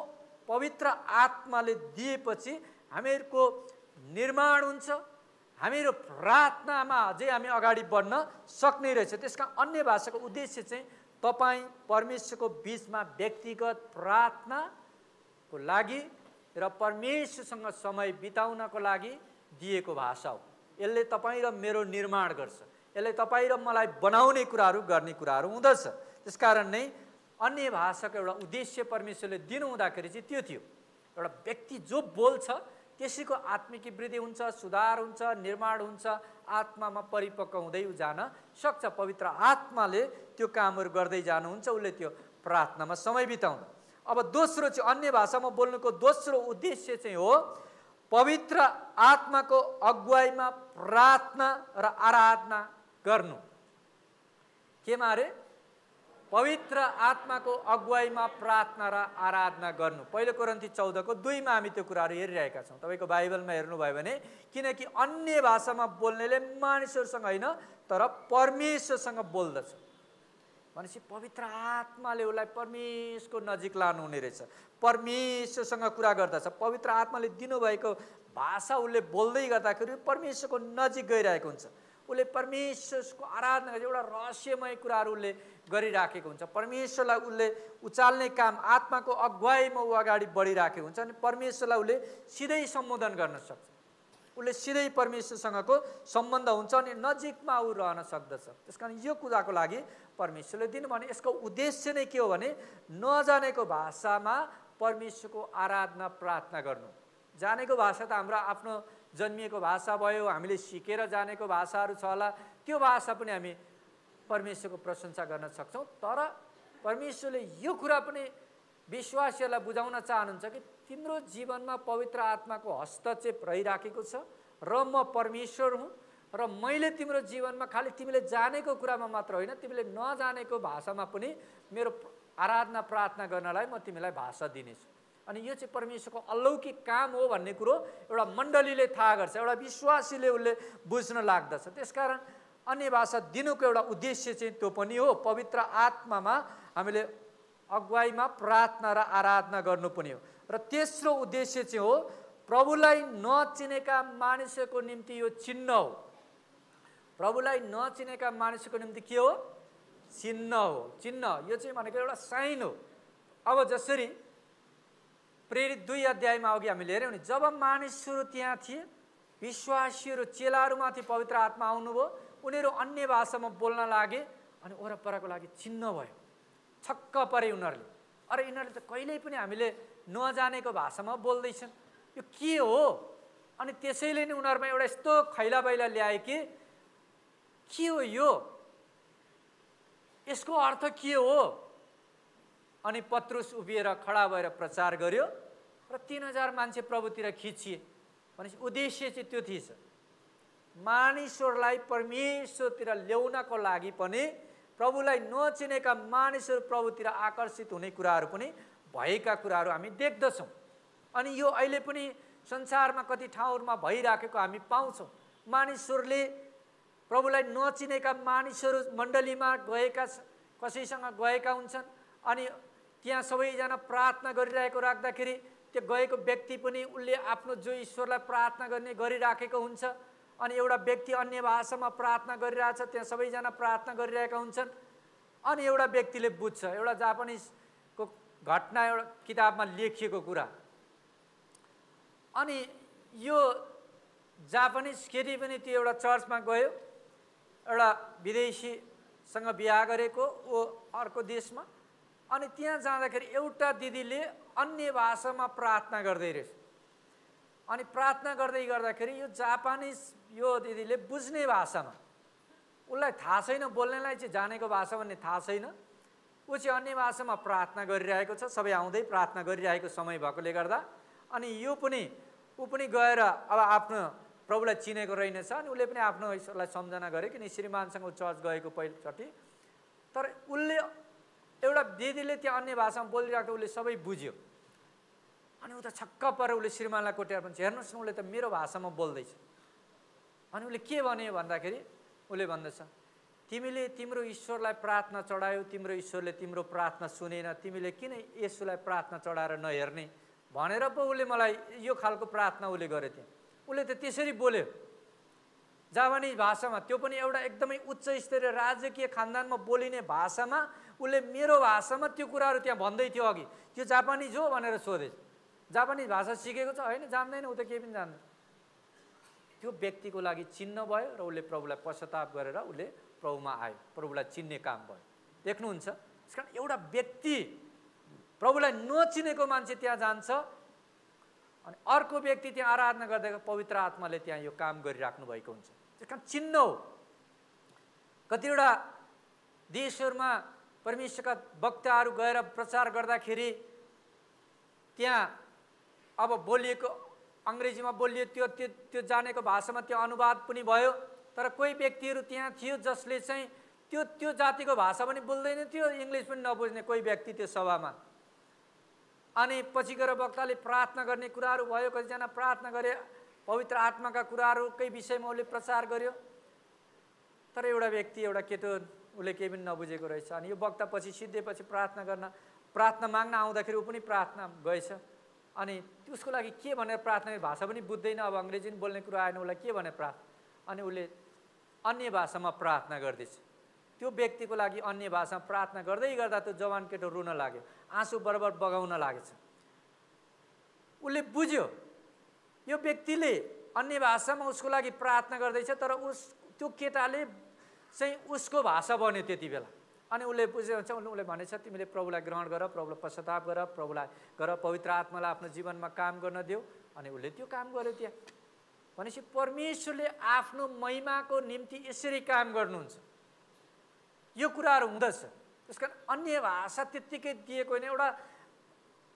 पवित्र आत्माले दिएपछि हामीहरूको निर्माण हुन्छ, हामीहरू प्रार्थनामा अझै हामी अगाडि बढ्न सक्ने रहेछ। त्यसका अन्य भाषाको उद्देश्य चाहिँ तपाईँ परमेश्वरको बिचमा व्यक्तिगत प्रार्थनाको लागि र परमेश्वरसँग समय बिताउनको लागि दिएको भाषा हो। यसले तपाईँ र मेरो निर्माण गर्छ, यसले तपाईँ र मलाई बनाउने कुराहरू गर्ने कुराहरू हुँदछ। त्यसकारण नै अन्य भाषाको एउटा उद्देश्य परमेश्वरले दिनु हुँदाखेरि चाहिँ त्यो थियो, एउटा व्यक्ति जो बोल्छ त्यसैको आत्मिक वृद्धि हुन्छ, सुधार हुन्छ, निर्माण हुन्छ, आत्मामा परिपक्व हुँदै जान सक्छ। पवित्र आत्माले त्यो कामहरू गर्दै जानुहुन्छ, उसले त्यो प्रार्थनामा समय बिताउँदा। अब दोस्रो चाहिँ अन्य भाषामा बोल्नुको दोस्रो उद्देश्य चाहिँ हो पवित्र आत्माको अगुवाईमा प्रार्थना र आराधना गर्नु। केमा अरे? पवित्र आत्माको अगुवाईमा प्रार्थना र आराधना गर्नु। पहिलो कोरिन्थी 14:2 हामी त्यो कुराहरू हेरिरहेका छौँ। तपाईँको बाइबलमा हेर्नुभयो भने, किनकि अन्य भाषामा बोल्नेले मानिसहरूसँग होइन तर परमेश्वरसँग बोल्दछ। भनेपछि पवित्र आत्माले उसलाई परमेश्वरको नजिक लानुहुने रहेछ, परमेश्वरसँग कुरा गर्दछ। पवित्र आत्माले दिनुभएको भाषा उसले बोल्दै गर्दाखेरि परमेश्वरको नजिक गइरहेको हुन्छ। उसले परमेश्वरको आराधना एउटा रहस्यमय कुराहरू उसले गरिराखेको हुन्छ। परमेश्वरलाई उसले उचाल्ने काम आत्माको अगुवाईमा ऊ अगाडि बढिराखेको हुन्छ। अनि परमेश्वरलाई उसले सिधै सम्बोधन गर्न सक्छ, उसले सिधै परमेश्वरसँगको सम्बन्ध हुन्छ अनि नजिकमा ऊ रहन सक्दछ। त्यस कारण यो कुराको लागि परमेश्वरले दिनु भने यसको उद्देश्य नै के हो भने नजानेको भाषामा परमेश्वरको आराधना प्रार्थना गर्नु। जानेको भाषा त हाम्रो आफ्नो जन्मिएको भाषा भयो, हामीले सिकेर जानेको भाषाहरू छ होला, त्यो भाषा पनि हामी परमेश्वरको प्रशंसा गर्न सक्छौँ। तर परमेश्वरले यो कुरा पनि विश्वासीहरूलाई बुझाउन चाहनुहुन्छ कि तिम्रो जीवनमा पवित्र आत्माको हस्तक्षेप रहिराखेको छ र म परमेश्वर हुँ र मैले तिम्रो जीवनमा खालि तिमीले जानेको कुरामा मात्र होइन, तिमीले नजानेको भाषामा पनि मेरो आराधना प्रार्थना गर्नलाई म तिमीलाई भाषा दिनेछु। अनि यो चाहिँ परमेश्वरको अलौकिक काम हो भन्ने कुरो एउटा मण्डलीले थाहा गर्छ, एउटा विश्वासीले उसले बुझ्न लाग्दछ। त्यसकारण अन्य भाषा दिनुको एउटा उद्देश्य चाहिँ त्यो पनि हो, पवित्र आत्मामा हामीले अगुवाईमा प्रार्थना र आराधना गर्नु पनि हो। र तेस्रो उद्देश्य चाहिँ हो प्रभुलाई नचिनेका मानिसहरूको निम्ति यो चिन्ह हो। प्रभुलाई नचिनेका मानिसहरूको निम्ति के हो? चिन्ह हो। चिन्ह यो चाहिँ भनेको एउटा साइन हो। अब जसरी प्रेरित 2 अध्यायमा अघि हामीले हेऱ्यौँ नि, जब मानिसहरू त्यहाँ थिए, विश्वासीहरू चेलाहरूमाथि पवित्र आत्मा आउनुभयो, उनीहरू अन्य भाषामा बोल्न लागे अनि वरपरको लागि चिन्ह भयो। छक्क परे उनीहरूले, अरे यिनीहरूले त कहिल्यै पनि हामीले नजानेको भाषामा बोल्दैछन्, यो के हो? अनि त्यसैले नै उनीहरूमा एउटा यस्तो खैला बैला ल्याए कि के हो यो, यसको अर्थ के हो? अनि पत्रुस उभिएर खडा भएर प्रचार गर्यो र 3000 मान्छे प्रभुतिर खिचिए। भनेपछि उद्देश्य चाहिँ त्यो थिएछ, मानिसहरूलाई परमेश्वरतिर ल्याउनको लागि पनि प्रभुलाई नचिनेका मानिसहरू प्रभुतिर आकर्षित हुने कुराहरू पनि भएका कुराहरू हामी देख्दछौँ। अनि यो अहिले पनि संसारमा कति ठाउँहरूमा भइराखेको हामी पाउँछौँ। मानिसहरूले प्रभुलाई नचिनेका मानिसहरू मण्डलीमा गएका कसैसँग गएका हुन्छन् अनि त्यहाँ सबैजना प्रार्थना गरिरहेको राख्दाखेरि त्यो गएको व्यक्ति पनि उसले आफ्नो जो ईश्वरलाई प्रार्थना गर्ने गरिराखेको हुन्छ अनि एउटा व्यक्ति अन्य भाषामा प्रार्थना गरिरहेछ, त्यहाँ सबैजना प्रार्थना गरिरहेका हुन्छन् अनि एउटा व्यक्तिले बुझ्छ, एउटा जापानिजको घटना एउटा किताबमा लेखिएको कुरा। अनि यो जापानिज केटी पनि त्यो एउटा चर्चमा गयो, एउटा विदेशीसँग बिहा गरेको ऊ अर्को देशमा, अनि त्यहाँ जाँदाखेरि एउटा दिदीले अन्य भाषामा प्रार्थना गर्दै रहेछ। अनि प्रार्थना गर्दै गर्दाखेरि यो जापानिज यो दिदीले बुझ्ने भाषामा, उसलाई थाहा छैन, बोल्नेलाई चाहिँ जानेको भाषा भन्ने थाहा छैन, ऊ चाहिँ अन्य भाषामा प्रार्थना गरिरहेको छ, सबै आउँदै प्रार्थना गरिरहेको समय भएकोले गर्दा। अनि ऊ पनि गएर अब आफ्नो प्रभुलाई चिनेको रहेनछ अनि उसले पनि आफ्नो ईश्वरलाई सम्झना गरे, किन श्रीमानसँग चर्च गएको पहिलोचोटि। तर उसले एउटा दिदीले त्यहाँ अन्य भाषामा बोलिरहेको उसले सबै बुझ्यो अनि ऊ त छक्क परेर उसले श्रीमानलाई कोट्याएर भन्छ, हेर्नुहोस् न उसले त मेरो भाषामा बोल्दैछ। अनि उसले के भन्यो भन्दाखेरि उसले भन्दछ, तिमीले तिम्रो ईश्वरलाई प्रार्थना चढायौ, तिम्रो ईश्वरले तिम्रो प्रार्थना सुनेन, तिमीले किन येशूलाई प्रार्थना चढाएर नहेर्ने भनेर पो उसले मलाई यो खालको प्रार्थना उसले गरे थियो। उसले त त्यसरी बोल्यो जापानिज भाषामा, त्यो पनि एउटा एकदमै उच्च स्तरीय राजकीय खानदानमा बोलिने भाषामा उसले मेरो भाषामा त्यो कुराहरू त्यहाँ भन्दै थियो। अघि त्यो जापानिज हो भनेर सोधे, जापानिज भाषा सिकेको छ होइन, जान्दैन, ऊ त केही पनि जान्दैन। त्यो व्यक्तिको लागि चिन्ह भयो र उसले प्रभुलाई पश्चाताप गरेर उसले प्रभुमा आयो, प्रभुलाई चिन्ने काम भयो। देख्नुहुन्छ, त्यसकारण एउटा व्यक्ति प्रभुलाई नचिनेको मान्छे त्यहाँ जान्छ अनि अर्को व्यक्ति त्यहाँ आराधना गर्दा पवित्र आत्माले त्यहाँ यो काम गरिराख्नु भएको हुन्छ। त्यसकारण चिन्ह हो। कतिवटा देशहरूमा परमेश्वरका वक्ताहरू गएर प्रचार गर्दाखेरि त्यहाँ अब बोलिएको अङ्ग्रेजीमा बोलियो, त्यो जानेको भाषामा त्यो अनुवाद पनि भयो, तर कोही व्यक्तिहरू त्यहाँ थियो जसले चाहिँ त्यो जातिको भाषा पनि बोल्दैन थियो, इङ्ग्लिस पनि नबुझ्ने कोही व्यक्ति त्यो सभामा। अनि पछि गएर वक्ताले प्रार्थना गर्ने कुराहरू भयो, कतिजना प्रार्थना गरे, पवित्र आत्माका कुराहरूकै विषयमा उसले प्रचार गर्यो, तर एउटा व्यक्ति एउटा केटो उसले केही पनि नबुझेको रहेछ। अनि यो वक्ता पछि सिद्धेपछि प्रार्थना माग्न आउँदाखेरि ऊ पनि प्रार्थना गएछ अनि उसको लागि के भनेर प्रार्थना, भाषा पनि बुझ्दैन, अब अङ्ग्रेजी पनि बोल्ने कुरा आएन, उसलाई के भने प्रार्थना, अनि उसले अन्य भाषामा प्रार्थना गर्दैछ। त्यो व्यक्तिको लागि अन्य भाषामा प्रार्थना गर्दै गर्दा त्यो जवान केटो रुन लाग्यो, आँसु बराबर बगाउन लागेछ। उसले बुझ्यो यो व्यक्तिले अन्य भाषामा उसको लागि प्रार्थना गर्दैछ, तर त्यो केटाले चाहिँ उसको भाषा बन्यो त्यति बेला। अनि उसले बुझेछ, उसले भनेछ तिमीले प्रभुलाई ग्रहण गर, प्रभुलाई पश्चाताप गर, प्रभुलाई गर, पवित्र आत्मालाई आफ्नो जीवनमा काम गर्न देऊ। अनि उसले त्यो काम गर्यो त्यहाँ। भनेपछि परमेश्वरले आफ्नो महिमाको निम्ति यसरी काम गर्नुहुन्छ, यो कुराहरू हुँदछ। त्यसकारण अन्य भाषा त्यत्तिकै दिएको होइन, एउटा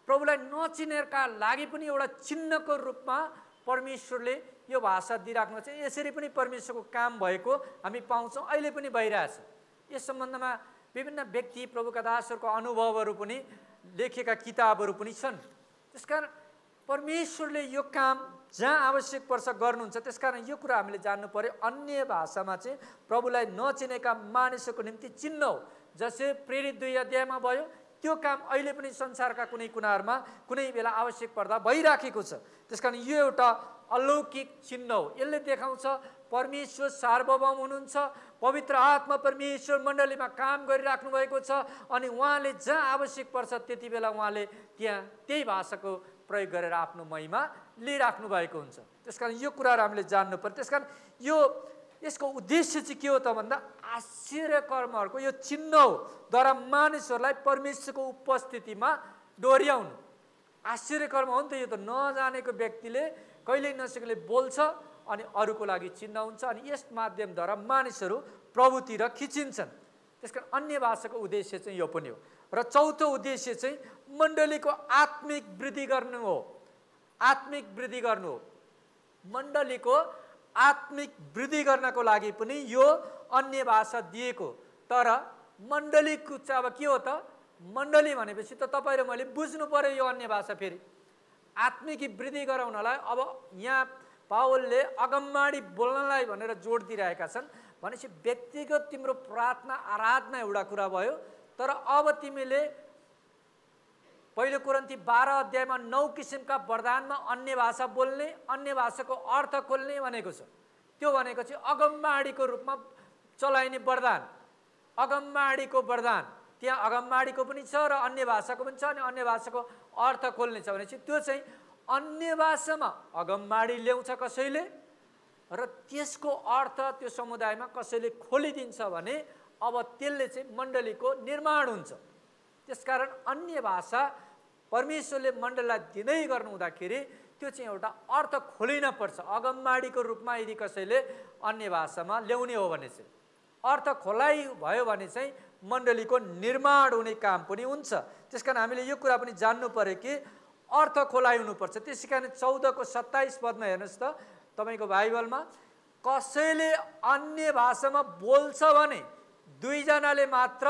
प्रभुलाई नचिनेका लागि पनि एउटा चिन्हको रूपमा परमेश्वरले यो भाषा दिइराख्नु छ। यसरी पनि परमेश्वरको काम भएको हामी पाउँछौँ, अहिले पनि भइरहेछ। यस सम्बन्धमा विभिन्न व्यक्ति प्रभुका दासहरूको अनुभवहरू पनि लेखेका किताबहरू पनि छन्। त्यसकारण परमेश्वरले यो काम जहाँ आवश्यक पर्छ गर्नुहुन्छ। त्यसकारण यो कुरा हामीले जान्नु पर्यो, अन्य भाषामा चाहिँ प्रभुलाई नचिनेका मानिसहरूको निम्ति चिन्ह हो। जसै प्रेरित 2 अध्यायमा भयो, त्यो काम अहिले पनि संसारका कुनै कुनाहरूमा कुनै बेला आवश्यक पर्दा भइराखेको छ। त्यसकारण यो एउटा अलौकिक चिन्ह हो। यसले देखाउँछ परमेश्वर सार्वभौम हुनुहुन्छ, पवित्र आत्मा परमेश्वर मण्डलीमा काम गरिराख्नु भएको छ अनि उहाँले जहाँ आवश्यक पर्छ त्यति बेला उहाँले त्यहाँ त्यही भाषाको प्रयोग गरेर आफ्नो महिमा लिइराख्नु भएको हुन्छ। त्यसकारण यो कुराहरू हामीले जान्नु पर्यो। त्यसकारण यसको उद्देश्य चाहिँ के हो त भन्दा आश्चर्य कर्महरूको यो चिन्ह हो, द्वारा मानिसहरूलाई परमेश्वरको उपस्थितिमा डोर्याउनु। आश्चर्य कर्म हो नि त यो, त नजानेको व्यक्तिले कहिल्यै नसिकेले बोल्छ अनि अरूको लागि चिन्ह हुन्छ अनि यस माध्यमद्वारा मानिसहरू प्रभुतिर खिचिन्छन्। त्यसकारण अन्य भाषाको उद्देश्य चाहिँ यो पनि हो। र चौथो उद्देश्य चाहिँ मण्डलीको आत्मिक वृद्धि गर्नु हो। आत्मिक वृद्धि गर्नु हो। मण्डलीको आत्मिक वृद्धि गर्नको लागि पनि यो अन्य भाषा दिएको। तर मण्डलीको चाहिँ अब के हो त, मण्डली भनेपछि त तपाईँ र मैले बुझ्नु पर्यो यो अन्य भाषा। फेरि आत्मिक वृद्धि गराउनलाई अब यहाँ पावलले अगमबाडी बोल्नलाई भनेर जोड दिइरहेका छन्। भनेपछि व्यक्तिगत तिम्रो प्रार्थना आराधना एउटा कुरा भयो, तर अब तिमीले पहिलो कोरिन्थी 12 अध्यायमा 9 किसिमका वरदानमा अन्य भाषा बोल्ने, अन्य भाषाको अर्थ खोल्ने भनेको छ। त्यो भनेको चाहिँ अगमबाडीको रूपमा चलाइने वरदान, अगमबाडीको वरदान। त्यहाँ अगमबाडीको पनि छ र अन्य भाषाको पनि छ, अनि अन्य भाषाको अर्थ खोल्ने छ भनेपछि त्यो चाहिँ अन्य भाषामा अगमबाडी ल्याउँछ कसैले, र त्यसको अर्थ त्यो समुदायमा कसैले खोलिदिन्छ भने अब त्यसले चाहिँ मण्डलीको निर्माण हुन्छ। त्यसकारण अन्य भाषा परमेश्वरले मण्डलीलाई दिँदै गर्नु हुँदाखेरि त्यो चाहिँ एउटा अर्थ खोलिन पर्छ। अगमबाडीको रूपमा यदि कसैले अन्य भाषामा ल्याउने हो भने चाहिँ अर्थ खोलाइ भयो भने चाहिँ मण्डलीको निर्माण हुने काम पनि हुन्छ। त्यसकारण हामीले यो कुरा पनि जान्नु पर्यो कि अर्थ खोलाइ हुनुपर्छ। त्यसै कारण 14:27 पदमा हेर्नुहोस् त तपाईँको बाइबलमा, कसैले अन्य भाषामा बोल्छ भने 2 जनाले मात्र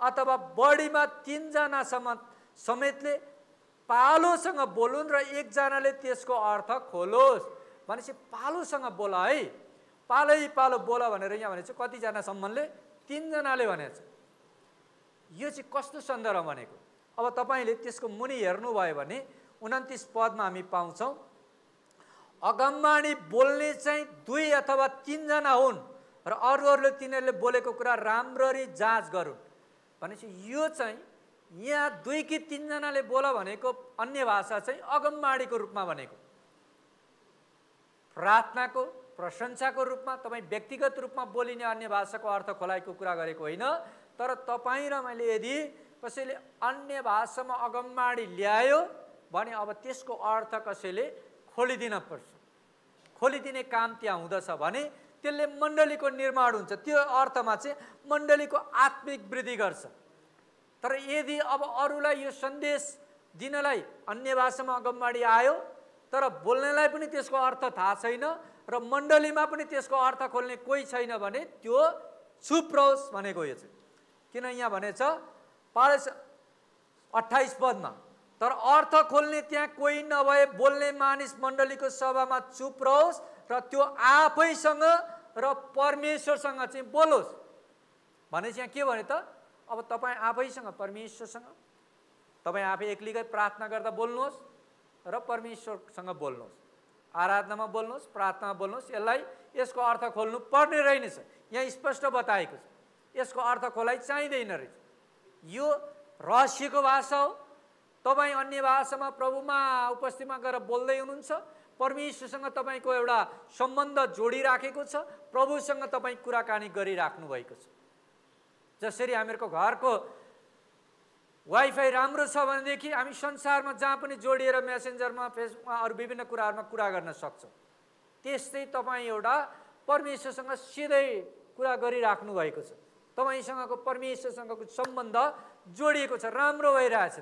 अथवा बढीमा 3 जनासम्म समेतले पालोसँग बोलुन् र 1 जनाले त्यसको अर्थ खोलोस्। भनेपछि पालोसँग बोल है, पालो बोल भनेर यहाँ भनेको छ कतिजनासम्मले? 3 जनाले भनेको छ। यो चाहिँ कस्तो सन्दर्भ भनेको? अब तपाईँले त्यसको मुनि हेर्नुभयो भने 29 पदमा हामी पाउँछौँ, अगमबाडी बोल्ने चाहिँ 2 अथवा 3 जना हुन् र अरूहरूले तिनीहरूले बोलेको कुरा राम्ररी जाँच गरून्। भनेपछि यो चाहिँ यहाँ 2 कि 3 जनाले बोल भनेको अन्य भाषा चाहिँ अगमबाडीको रूपमा भनेको, प्रार्थनाको प्रशंसाको रूपमा तपाईँ व्यक्तिगत रूपमा बोलिने अन्य भाषाको अर्थ खोलाइको कुरा गरेको होइन। तर तपाईँ र मैले यदि कसैले अन्य भाषामा अगमबाडी ल्यायो भने अब त्यसको अर्थ कसैले खोलिदिन पर्छ। खोलिदिने काम त्यहाँ हुँदछ भने त्यसले मण्डलीको निर्माण हुन्छ। त्यो अर्थमा चाहिँ मण्डलीको आत्मिक वृद्धि गर्छ। तर यदि अब अरूलाई यो सन्देश दिनलाई अन्य भाषामा अगमबाडी आयो तर बोल्नेलाई पनि त्यसको अर्थ थाहा छैन र मण्डलीमा पनि त्यसको अर्थ खोल्ने कोही छैन भने त्यो चुप रहोस् भनेको यो चाहिँ। किन यहाँ भनेछ 28 पदमा, तर अर्थ खोल्ने त्यहाँ कोही नभए बोल्ने मानिस मण्डलीको सभामा चुप रहोस् र त्यो आफैसँग र परमेश्वरसँग चाहिँ बोलोस्। भनेपछि यहाँ के भने त, अब तपाईँ आफैसँग परमेश्वरसँग, तपाईँ आफै एक्लिगत प्रार्थना गर्दा बोल्नुहोस् र परमेश्वरसँग बोल्नुहोस्, आराधनामा बोल्नुहोस्, प्रार्थनामा बोल्नुहोस्। यसको अर्थ खोल्नु पर्ने रहेनछ। यहाँ स्पष्ट बताएको छ, यसको अर्थ खोलाइ चाहिँदैन रहेछ। यो रहस्यको भाषा हो। तपाईँ अन्य भाषामा प्रभुमा उपस्थितिमा गएर बोल्दै हुनुहुन्छ, परमेश्वरसँग तपाईँको एउटा सम्बन्ध जोडिराखेको छ, प्रभुसँग तपाईँ कुराकानी गरिराख्नु भएको छ। जसरी हामीहरूको घरको वाइफाई राम्रो छ भनेदेखि हामी संसारमा जहाँ पनि जोडिएर मेसेन्जरमा, फेसबुकमा, अरू विभिन्न कुराहरूमा कुरा गर्न सक्छौँ। त्यस्तै तपाईँ एउटा परमेश्वरसँग सिधै कुरा गरिराख्नु भएको छ। तपाईँसँगको परमेश्वरसँगको सम्बन्ध जोडिएको छ, राम्रो भइरहेछ।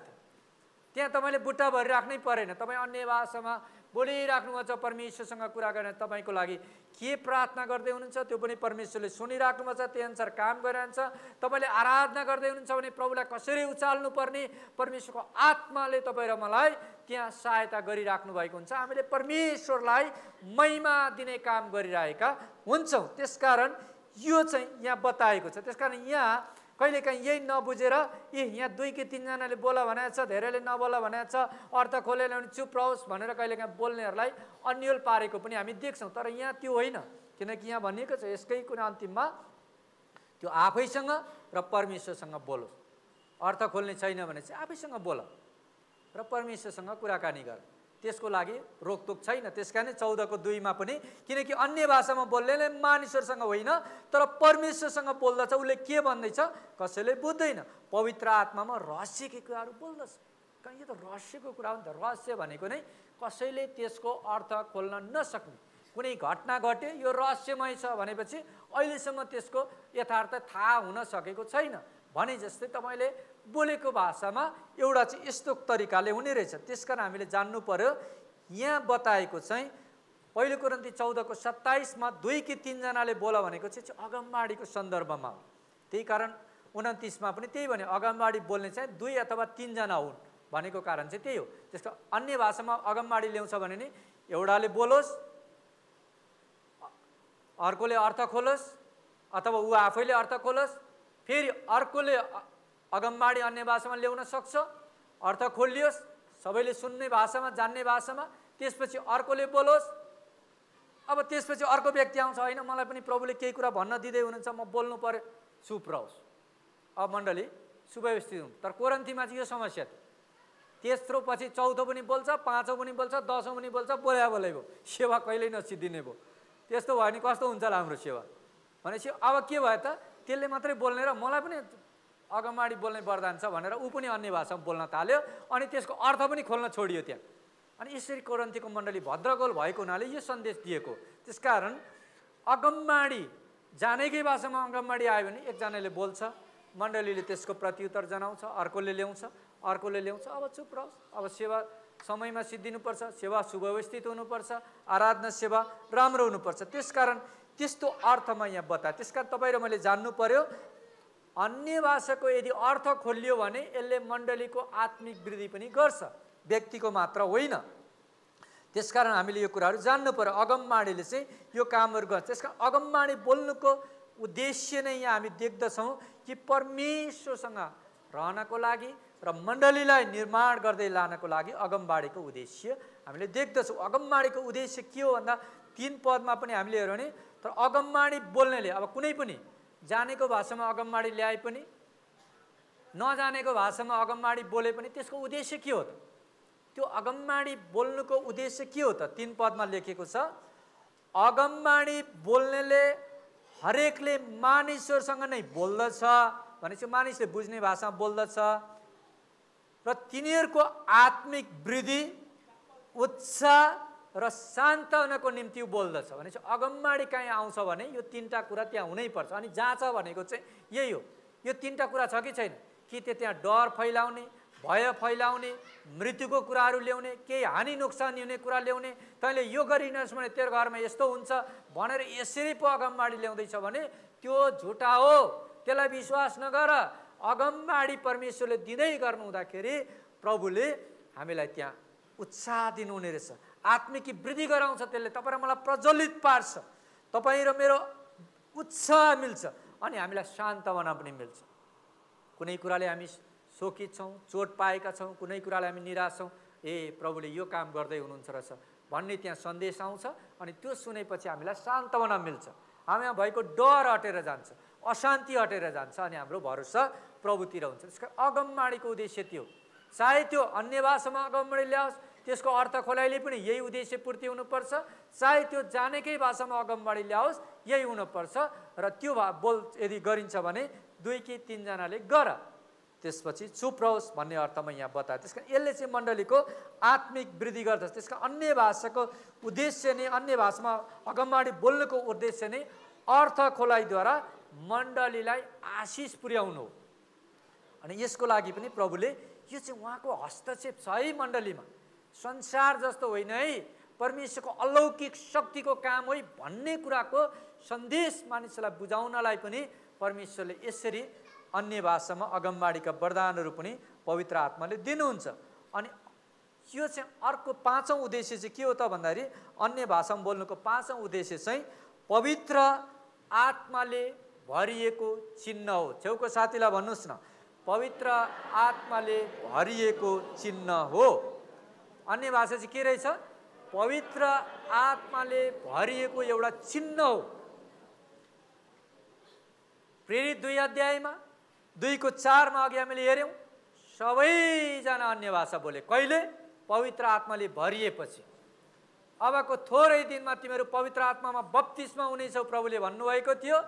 त्यहाँ तपाईँले बुट्टा भरिराख्नै परेन। तपाईँ अन्य भाषामा बोलिराख्नुभएको छ, परमेश्वरसँग कुरा गर्ने तपाईँको लागि के प्रार्थना गर्दै हुनुहुन्छ त्यो पनि परमेश्वरले सुनिराख्नुभएको छ, त्यही अनुसार काम गरिरहन्छ। तपाईँले आराधना गर्दै हुनुहुन्छ भने प्रभुलाई कसरी उचाल्नु पर्ने परमेश्वरको आत्माले तपाईँ र मलाई त्यहाँ सहायता गरिराख्नु भएको हुन्छ। हामीले परमेश्वरलाई महिमा दिने काम गरिरहेका हुन्छौँ। त्यसकारण यो चाहिँ यहाँ बताएको छ। त्यसकारण यहाँ कहिलेकाहीँ यही नबुझेर यहाँ 2 कि 3 जनाले बोला भनेको छ, धेरैले नबोला भनेको छ, अर्थ खोलेन भने चुप रहोस् भनेर कहिलेकाहीँ बोल्नेहरूलाई अन्यल पारेको पनि हामी देख्छौँ। तर यहाँ त्यो होइन, किनकि यहाँ भनिएको छ यसकै कुरा अन्तिममा त्यो आफैसँग र परमेश्वरसँग बोलोस्। अर्थ खोल्ने छैन भने चाहिँ आफैसँग बोल र परमेश्वरसँग कुराकानी गर, त्यसको लागि रोकटोक छैन। त्यसकारण 14:2 पनि, किनकि अन्य भाषामा बोल्नेले मानिसहरूसँग होइन तर परमेश्वरसँग बोल्दछ। उसले के भन्दैछ कसैले बुझ्दैन, पवित्र आत्मामा रहस्यकै कुराहरू बोल्दछ। कारण यो त रहस्यको कुरा हो नि त। रहस्य भनेको नै कसैले त्यसको अर्थ खोल्न नसक्ने कुनै घटना घट्यो, यो रहस्यमय छ भनेपछि अहिलेसम्म त्यसको यथार्थ थाहा हुन सकेको छैन भने जस्तै तपाईँले बोलेको भाषामा एउटा चाहिँ यस्तो तरिकाले हुने रहेछ। त्यसकारण हामीले जान्नु पर्यो। यहाँ बताएको चाहिँ पहिलो कोरिन्थी 14:27 2 कि 3 जनाले बोला भनेको चाहिँ अगमबाडीको सन्दर्भमा हो। त्यही कारण 29 पनि त्यही भन्यो, अगमबाडी बोल्ने चाहिँ 2 अथवा 3 जना हुन्। भनेको कारण चाहिँ त्यही हो। त्यसको अन्य भाषामा अगमबाडी ल्याउँछ भने नि एउटाले बोलोस्, अर्कोले अर्थ खोलोस्, अथवा ऊ आफैले अर्थ खोलोस्, फेरि अर्कोले अगमबाडी अन्य भाषामा ल्याउन सक्छ, अर्थ खोलियोस्, सबैले सुन्ने भाषामा, जान्ने भाषामा, त्यसपछि अर्कोले बोलोस्। अब त्यसपछि अर्को व्यक्ति आउँछ, होइन मलाई पनि प्रभुले केही कुरा भन्न दिँदै हुनुहुन्छ, म बोल्नु पर्यो, चुप रहोस्। अब मण्डली सुव्यवस्थित हुनु। तर कोरिन्थीमा चाहिँ यो समस्या थियो, तेस्रो पछि चौथो पनि बोल्छ, पाँचौँ पनि बोल्छ, दसौँ पनि बोल्छ, बोल्या भयो, सेवा कहिल्यै नसिद्धिने भयो। त्यस्तो भयो भने कस्तो हुन्छ हाम्रो सेवा भनेपछि अब के भयो त, त्यसले मात्रै बोल्ने र मलाई पनि अगमबाडी बोल्ने वरदान छ भनेर ऊ पनि अन्य भाषामा बोल्न थाल्यो, अनि त्यसको अर्थ पनि खोल्न छोडियो त्यहाँ। अनि यसरी कोरिन्थीको मण्डली भद्रगोल भएको हुनाले यो सन्देश दिएको। त्यसकारण अगमबाडी जानेकै भाषामा अगमबाडी आयो भने एकजनाले बोल्छ, मण्डलीले त्यसको प्रत्युत्तर जनाउँछ, अर्कोले ल्याउँछ, अब चुप रहोस्। अब सेवा समयमा सिद्धिनुपर्छ, सेवा सुव्यवस्थित हुनुपर्छ, आराधना सेवा राम्रो हुनुपर्छ। त्यसकारण त्यस्तो अर्थमा यहाँ बताए। त्यसकारण तपाईँ र मैले जान्नु पर्यो, अन्य भाषाको यदि अर्थ खोलियो भने यसले मण्डलीको आत्मिक वृद्धि पनि गर्छ, व्यक्तिको मात्र होइन। त्यसकारण हामीले यो कुराहरू जान्नु पर्यो। अगमबाडीले चाहिँ यो कामहरू गर्छ। त्यसकारण अगमबाडी बोल्नुको उद्देश्य नै यहाँ हामी देख्दछौँ कि परमेश्वरसँग रहनको लागि र मण्डलीलाई निर्माण गर्दै लानको लागि अगमबाडीको उद्देश्य हामीले देख्दछौँ। अगमबाडीको उद्देश्य के हो भन्दा 3 पदमा पनि हामीले हेर्यौँ भने, तर अगमबाडी बोल्नेले अब कुनै पनि जानेको भाषामा अगमबाडी ल्याए पनि, नजानेको भाषामा अगमबाडी बोले पनि त्यसको उद्देश्य के हो त? त्यो अगमबाडी बोल्नुको उद्देश्य के हो त? 3 पदमा लेखेको छ, अगमबाडी बोल्नेले हरेकले मानिसहरूसँग नै बोल्दछ भनेपछि मानिसले बुझ्ने भाषामा बोल्दछ र तिनीहरूको आत्मिक वृद्धि, उत्साह र सान्त्वनाको निम्ति बोल्दछ भनेपछि अगमबाडी कहाँ आउँछ भने यो 3टा कुरा त्यहाँ हुनैपर्छ। अनि जहाँ छ भनेको चाहिँ यही हो। यो 3टा कुरा छ कि छैन? कि त्यहाँ डर फैलाउने, भय फैलाउने, मृत्युको कुराहरू ल्याउने, केही हानि नोक्सानी हुने कुरा ल्याउने, तैँले यो गरिनस् भने तेरो घरमा यस्तो हुन्छ भनेर यसरी पो अगमबाडी ल्याउँदैछ भने त्यो झुटा हो, त्यसलाई विश्वास नगर। अगमबाडी परमेश्वरले दिँदै गर्नु हुँदाखेरि प्रभुले हामीलाई त्यहाँ उत्साह दिनुहुने रहेछ, आत्मिक वृद्धि गराउँछ, त्यसले तपाईँ र मलाई प्रज्वलित पार्छ, तपाईँ र मेरो उत्साह मिल्छ, अनि हामीलाई सान्त्वना पनि मिल्छ। कुनै कुराले हामी शोकित छौँ, चोट पाएका छौँ, कुनै कुराले हामी निराश छौँ, प्रभुले यो काम गर्दै हुनुहुन्छ रहेछ भन्ने त्यहाँ सन्देश आउँछ, अनि त्यो सुनेपछि हामीलाई सान्त्वना मिल्छ, हामीमा भएको डर हटेर जान्छ, अशान्ति हटेर जान्छ, अनि हाम्रो भरोसा प्रभुतिर हुन्छ। त्यसको अगमबाडीको उद्देश्य त्यो। चाहे त्यो अन्य भाषामा अगमबाडी ल्याओस्, त्यसको अर्थ खोलाइले पनि यही उद्देश्य पूर्ति हुनुपर्छ, चाहे त्यो जानेकै भाषामा अगमबाडी ल्याओस् यही हुनुपर्छ। र त्यो यदि गरिन्छ भने 2 कि 3 जनाले गर, त्यसपछि चुप रहोस् भन्ने अर्थमा यहाँ बताए। त्यसकारण यसले चाहिँ मण्डलीको आत्मिक वृद्धि गर्दछ। त्यसका अन्य भाषाको उद्देश्य नै, अन्य भाषामा अगमबाडी बोल्नुको उद्देश्य नै अर्थ खोलाइद्वारा मण्डलीलाई आशिष पुर्याउनु हो। अनि यसको लागि पनि प्रभुले यो चाहिँ उहाँको हस्तक्षेप छ है मण्डलीमा, संसार जस्तो होइन है, परमेश्वरको अलौकिक शक्तिको काम हो भन्ने कुराको सन्देश मानिसलाई बुझाउनलाई पनि परमेश्वरले यसरी अन्य भाषामा अगमबाडीका वरदानहरू पनि पवित्र आत्माले दिनुहुन्छ। अनि यो चाहिँ अर्को 5औं उद्देश्य चाहिँ के हो त भन्दाखेरि, अन्य भाषामा बोल्नुको 5औं उद्देश्य चाहिँ पवित्र आत्माले भरिएको चिन्ह हो। छेउको साथीलाई भन्नुहोस् न, पवित्र आत्माले भरिएको चिन्ह हो। अन्य भाषा चाहिँ के रहेछ? पवित्र आत्माले भरिएको एउटा चिन्ह हो। प्रेरित 2 अध्यायमा 2:4 अघि हामीले हेऱ्यौँ, सबैजना अन्य भाषा बोले। कहिले? पवित्र आत्माले भरिएपछि। अबको थोरै दिनमा तिमीहरू पवित्र आत्मामा बप्तिस्मा हुनेछौ प्रभुले भन्नुभएको थियो।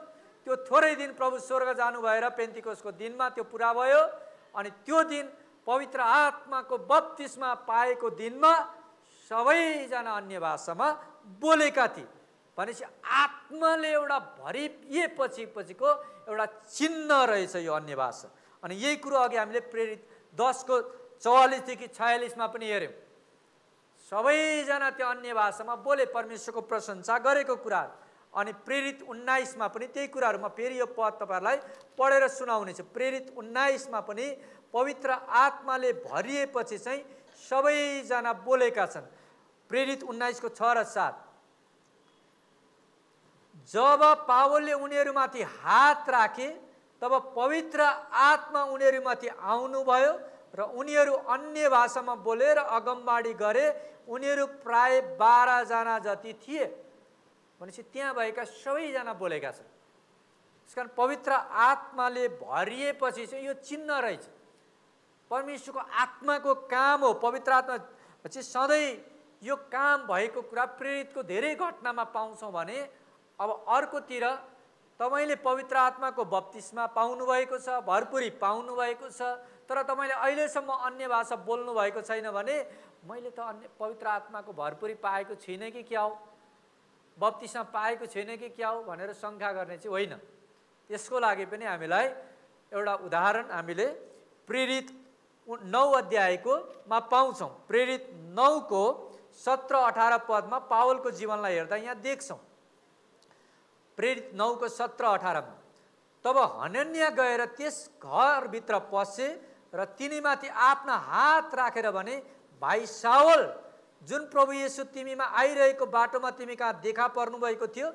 त्यो थोरै दिन प्रभु स्वर्ग जानु भएर पेन्तिकोसको दिनमा त्यो पुरा भयो। अनि त्यो दिन पवित्र आत्माको बप्तिस्मा पाएको दिनमा सबैजना अन्य भाषामा बोलेका थिए। भनेपछि आत्माले एउटा भरिएपछिको एउटा चिन्ह रहेछ यो अन्य भाषा। अनि यही कुरो अघि हामीले प्रेरित 10:44 देखि 46 पनि हेऱ्यौँ। सबैजना त्यो अन्य भाषामा बोले, परमेश्वरको प्रशंसा गरेको कुरा। अनि प्रेरित 19 मा पनि त्यही कुराहरु म फेरि यो पद तपाईहरुलाई पढेर सुनाउने छु। प्रेरित 19 मा पनि पवित्र आत्माले भरिएपछि चाहिँ सबैजना बोलेका छन्। प्रेरित 19 को 6 र 7। जब पावलले उनीहरुमाथि हात राखे तब पवित्र आत्मा उनीहरुमाथि आउनुभयो र उनीहरु अन्य भाषामा बोले र अगमबाडी गरे। उनीहरु प्राय 12 जना जति थिए। भनेपछि त्यहाँ भएका सबैजना बोलेका छन्। त्यसकारण पवित्र आत्माले भरिएपछि चाहिँ यो चिन्ह रहेछ। परमेश्वरको आत्माको काम हो। पवित्र आत्मा चाहिँ सधैँ यो काम भएको कुरा प्रेरितको धेरै घटनामा पाउँछौँ भने अब अर्कोतिर तपाईले पवित्र आत्माको बप्तिस्मा पाउनु भएको छ, भरपुरी पाउनु भएको छ, तर तपाईले अहिलेसम्म अन्य भाषा बोल्नु भएको छैन भने मैले त अन्य पवित्र आत्माको भरपुरी पाएको छैन कि क्या हो, बप्तिस्मा पाएको छैन कि क्या हो भनेर शंका गर्ने चाहिँ होइन। त्यसको लागि पनि हामीलाई एउटा उदाहरण हामीले प्रेरित 9 अध्यायको मा पाउँछौँ। प्रेरित 9 को 17-18 पदमा पावलको जीवनलाई हेर्दा यहाँ देख्छौँ। प्रेरित 9 को 17-18 मा तब हनन्या गएर त्यस घरभित्र पसे र तिनीमाथि आफ्ना हात राखेर भने, भाइ साउल, जुन प्रभु येशू तिमीमा आइरहेको बाटोमा तिमी कहाँ देखा पर्नु भएको थियो,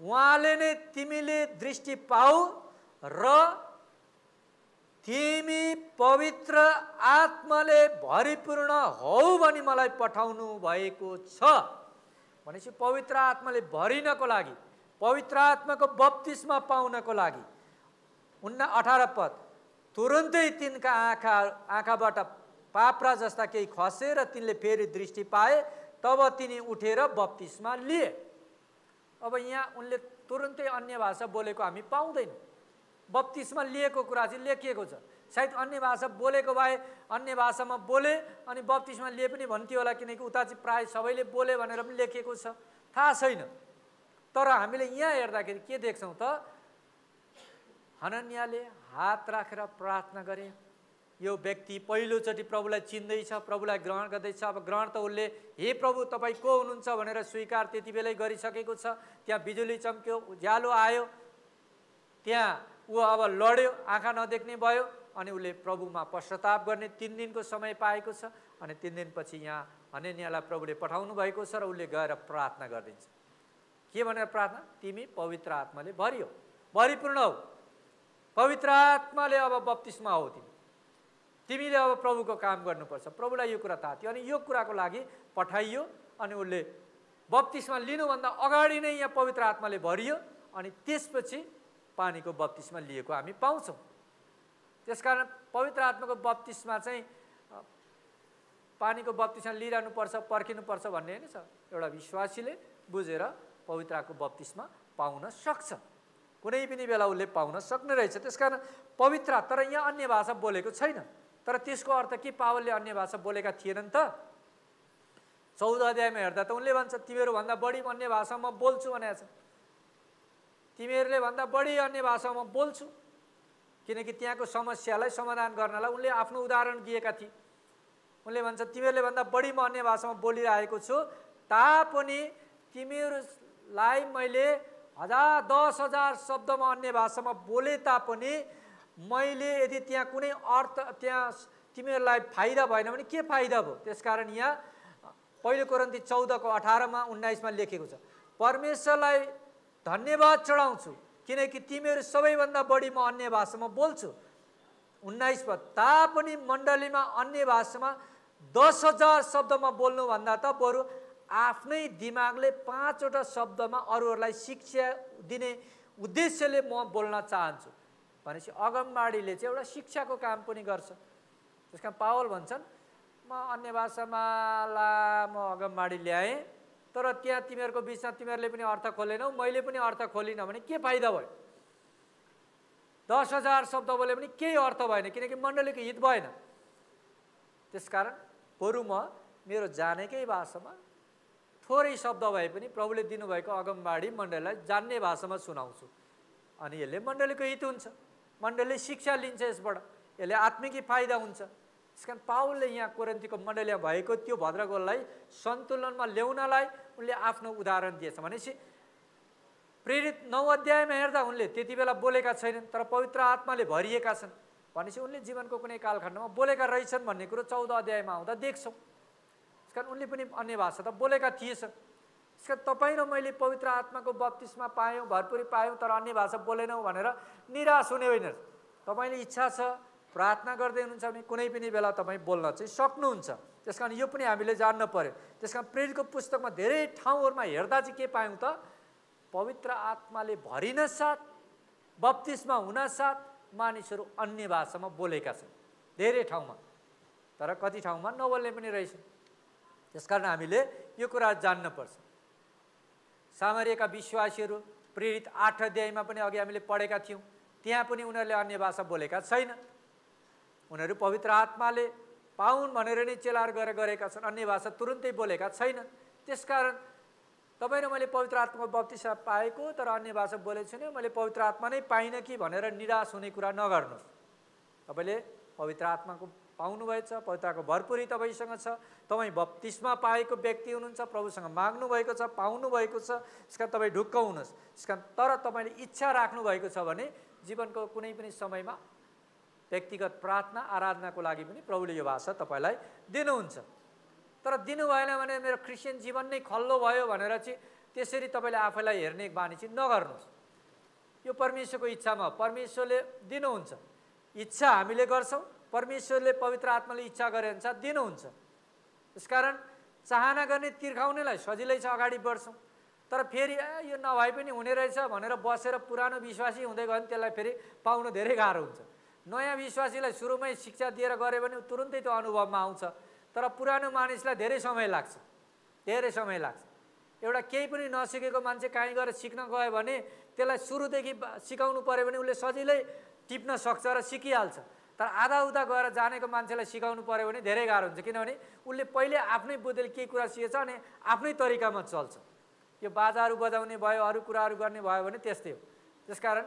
उहाँले नै तिमीले दृष्टि पाऊ र तिमी पवित्र आत्माले भरिपूर्ण हौ भनी मलाई पठाउनु भएको छ। भनेपछि पवित्र आत्माले भरिनको लागि, पवित्र आत्माको बप्तिस्मा पाउनको लागि 18 पद, तुरुन्तै तिनका आँखाबाट पाप्रा जस्ता केही खसे र तिनले फेरि दृष्टि पाए। तब तिनी उठेर बप्तिस्मा लिए। अब यहाँ उनले तुरुन्तै अन्य भाषा बोलेको हामी पाउँदैनौँ। बप्तिस्मा लिएको कुरा चाहिँ लेखिएको छ। सायद अन्य भाषा बोलेको भए अन्य भाषामा बोले अनि बप्तिस्मा लिए पनि भन्थ्यो होला, किनकि उता चाहिँ प्राय सबैले बोले भनेर पनि लेखिएको छ, थाहा छैन। तर हामीले यहाँ हेर्दाखेरि के देख्छौँ त, हनन्याले हात राखेर प्रार्थना गरे। यो व्यक्ति पहिलोचोटि प्रभुलाई चिन्दैछ, प्रभुलाई ग्रहण गर्दैछ। अब ग्रहण त उसले हे प्रभु तपाईँ को हुनुहुन्छ भनेर स्वीकार त्यति बेलै गरिसकेको छ। त्यहाँ बिजुली चम्क्यो, उज्यालो आयो, त्यहाँ ऊ अब लड्यो, आँखा नदेख्ने भयो अनि उसले प्रभुमा पश्चाताप गर्ने 3 दिनको समय पाएको छ। अनि 3 दिनपछि यहाँ हनन्यालाई प्रभुले पठाउनु भएको छ र उसले गएर प्रार्थना गरिदिन्छ। के भनेर प्रार्थना? तिमी पवित्र आत्माले भरियो, भरिपूर्ण हौ, पवित्र आत्माले अब बप्तिस्मा हो, तिमीले अब प्रभुको काम गर्नुपर्छ। प्रभुलाई यो कुरा थाहा थियो अनि यो कुराको लागि पठाइयो। अनि उसले बप्तिस्मा लिनुभन्दा अगाडि नै यहाँ पवित्र आत्माले भरियो अनि त्यसपछि पानीको बप्तिस्मा लिएको हामी पाउँछौँ। त्यसकारण पवित्र आत्माको बप्तिस्मा चाहिँ पानीको बप्तिस्मा लिइरहनुपर्छ, पर्खिनुपर्छ भन्ने होइन छ। एउटा विश्वासीले बुझेर पवित्र आत्माको बप्तिस्मा पाउन सक्छ, कुनै पनि बेला उसले पाउन सक्ने रहेछ। त्यसकारण पवित्र, तर यहाँ अन्य भाषा बोलेको छैन। तर त्यसको अर्थ के पावलले अन्य भाषा बोलेका थिएनन् त? 14 अध्यायमा हेर्दा त उनले भन्छ तिमीहरू भन्दा बढी अन्य भाषामा बोल्छु भनेको छ। तिमीहरूले भन्दा बढी अन्य भाषामा बोल्छु, किनकि त्यहाँको समस्यालाई समाधान गर्नलाई उनले आफ्नो उदाहरण दिएका थिए। उनले भन्छ तिमीहरूले भन्दा बढी म अन्य भाषामा बोलिरहेको छु, तापनि तिमीहरूलाई मैले 10,000 शब्दमा अन्य भाषामा बोले तापनि मैले यदि त्यहाँ कुनै अर्थ त्यहाँ तिमीहरूलाई फाइदा भएन भने के फाइदा भयो? त्यसकारण यहाँ पहिलो कोरिन्थी 14 को 18 मा 19 मा लेखेको छ, परमेश्वरलाई धन्यवाद चढाउँछु किनकि तिमीहरू सबैभन्दा बढी म अन्य भाषामा बोल्छु। 19 पद, तापनि मण्डलीमा अन्य भाषामा 10,000 शब्दमा बोल्नुभन्दा त बरु आफ्नै दिमागले 5 वटा शब्दमा अरूहरूलाई शिक्षा दिने उद्देश्यले म बोल्न चाहन्छु। भनेपछि अगमबाडीले चाहिँ एउटा शिक्षाको काम पनि गर्छ। त्यसकारण पावल भन्छन् म अन्य भाषामा म अगमबाडी ल्याएँ, तर त्यहाँ तिमीहरूको बिचमा तिमीहरूले पनि अर्थ खोलेनौ, मैले पनि अर्थ खोलिनँ भने के फाइदा भयो? 10,000 शब्द बोले पनि केही अर्थ भएन, किनकि मण्डलीको हित भएन। त्यसकारण बरु म मेरो जानेकै भाषामा थोरै शब्द भए पनि प्रभुले दिनुभएको अगमबाडी मण्डलीलाई जान्ने भाषामा सुनाउँछु। अनि यसले मण्डलीको हित हुन्छ, मण्डलीले शिक्षा लिन्छ, यसबाट यसले आत्मिक फाइदा हुन्छ। त्यसकारण पावलले यहाँ कोरिन्थीको मण्डलीमा भएको त्यो भद्रगोललाई सन्तुलनमा ल्याउनलाई उनले आफ्नो उदाहरण दिएछ। भनेपछि प्रेरित 9 अध्यायमा हेर्दा उनले त्यति बेला बोलेका छैनन्, तर पवित्र आत्माले भरिएका छन् भनेपछि उनले जीवनको कुनै कालखण्डमा बोलेका रहेछन् भन्ने कुरो 14 अध्यायमा आउँदा देख्छौँ। त्यसकारण उनले पनि अन्य भाषा त बोलेका थिएछन्। त्यसकारण तपाईँ र मैले पवित्र आत्माको बप्तिस्मा पायौँ, भरपुरी पायौँ, तर अन्य भाषा बोलेनौँ भनेर निराश हुने होइन। तपाईँले इच्छा छ, प्रार्थना गर्दै हुनुहुन्छ भने कुनै पनि बेला तपाईँ बोल्न चाहिँ सक्नुहुन्छ। त्यस कारण यो पनि हामीले जान्न पर्यो। त्यस कारण प्रेरितको पुस्तकमा धेरै ठाउँहरूमा हेर्दा चाहिँ के पायौँ त, पवित्र आत्माले भरिन साथ, बप्तिस्मा हुन साथ मानिसहरू अन्य भाषामा बोलेका छन् धेरै ठाउँमा, तर कति ठाउँमा नबोल्ने पनि रहेछ। त्यसकारण हामीले यो कुरा जान्नुपर्छ। सामरियाका विश्वासीहरू प्रेरित 8 अध्यायमा पनि अघि हामीले पढेका थियौँ, त्यहाँ पनि उनीहरूले अन्य भाषा बोलेका छैन। उनीहरू पवित्र आत्माले पाउन् भनेर नै चेलार गरेका छन्, अन्य भाषा तुरुन्तै बोलेका छैनन्। त्यसकारण तपाईँ र मैले पवित्र आत्माको बप्तिस्मा पाएको तर अन्य भाषा बोलेको छैन, मैले पवित्र आत्मा नै पाइनँ कि भनेर निराश हुने कुरा नगर्नुहोस्। तपाईँले पवित्र आत्माको पाउनुभएछ, पवित्र आत्माको भरपुरी तपाईँसँग छ, तपाईँ बप्तिस्मा पाएको व्यक्ति हुनुहुन्छ, प्रभुसँग माग्नु भएको छ, पाउनु भएको छ। त्यसकारण तपाईँ ढुक्क हुनुहोस्। त्यसकारण तर तपाईँले इच्छा राख्नु भएको छ भने जीवनको कुनै पनि समयमा व्यक्तिगत प्रार्थना आराधनाको लागि पनि प्रभुले यो भाषा तपाईँलाई दिनुहुन्छ। तर दिनु भएन भने मेरो क्रिस्चियन जीवन नै खल्लो भयो भनेर चाहिँ त्यसरी तपाईँले आफैलाई हेर्ने बानी चाहिँ नगर्नुहोस्। यो परमेश्वरको इच्छामा परमेश्वरले दिनुहुन्छ। इच्छा हामीले गर्छौँ, परमेश्वरले पवित्र आत्माले इच्छा गरे अनुसार दिनुहुन्छ। त्यसकारण चाहना गर्ने तिर्खाउनेलाई सजिलै छ, अगाडि बढ्छौँ। तर फेरि यो नभए पनि हुने रहेछ भनेर बसेर पुरानो विश्वासी हुँदै गयो भने त्यसलाई फेरि पाउनु धेरै गाह्रो हुन्छ। नयाँ विश्वासीलाई सुरुमै शिक्षा दिएर गऱ्यो भने तुरुन्तै त्यो अनुभवमा आउँछ, तर पुरानो मानिसलाई धेरै समय लाग्छ, धेरै समय लाग्छ। एउटा केही पनि नसिकेको मान्छे कहीँ गएर सिक्न गयो भने त्यसलाई सुरुदेखि सिकाउनु पऱ्यो भने उसले सजिलै टिप्न सक्छ र सिकिहाल्छ। तर आधा उधा गएर जानेको मान्छेलाई सिकाउनु पऱ्यो भने धेरै गाह्रो हुन्छ, किनभने उसले पहिले आफ्नै बुद्धिले केही कुरा सिकेछ अनि आफ्नै तरिकामा चल्छ। यो बाजाहरू बजाउने भयो, अरू कुराहरू गर्ने भयो भने त्यस्तै हो। त्यसकारण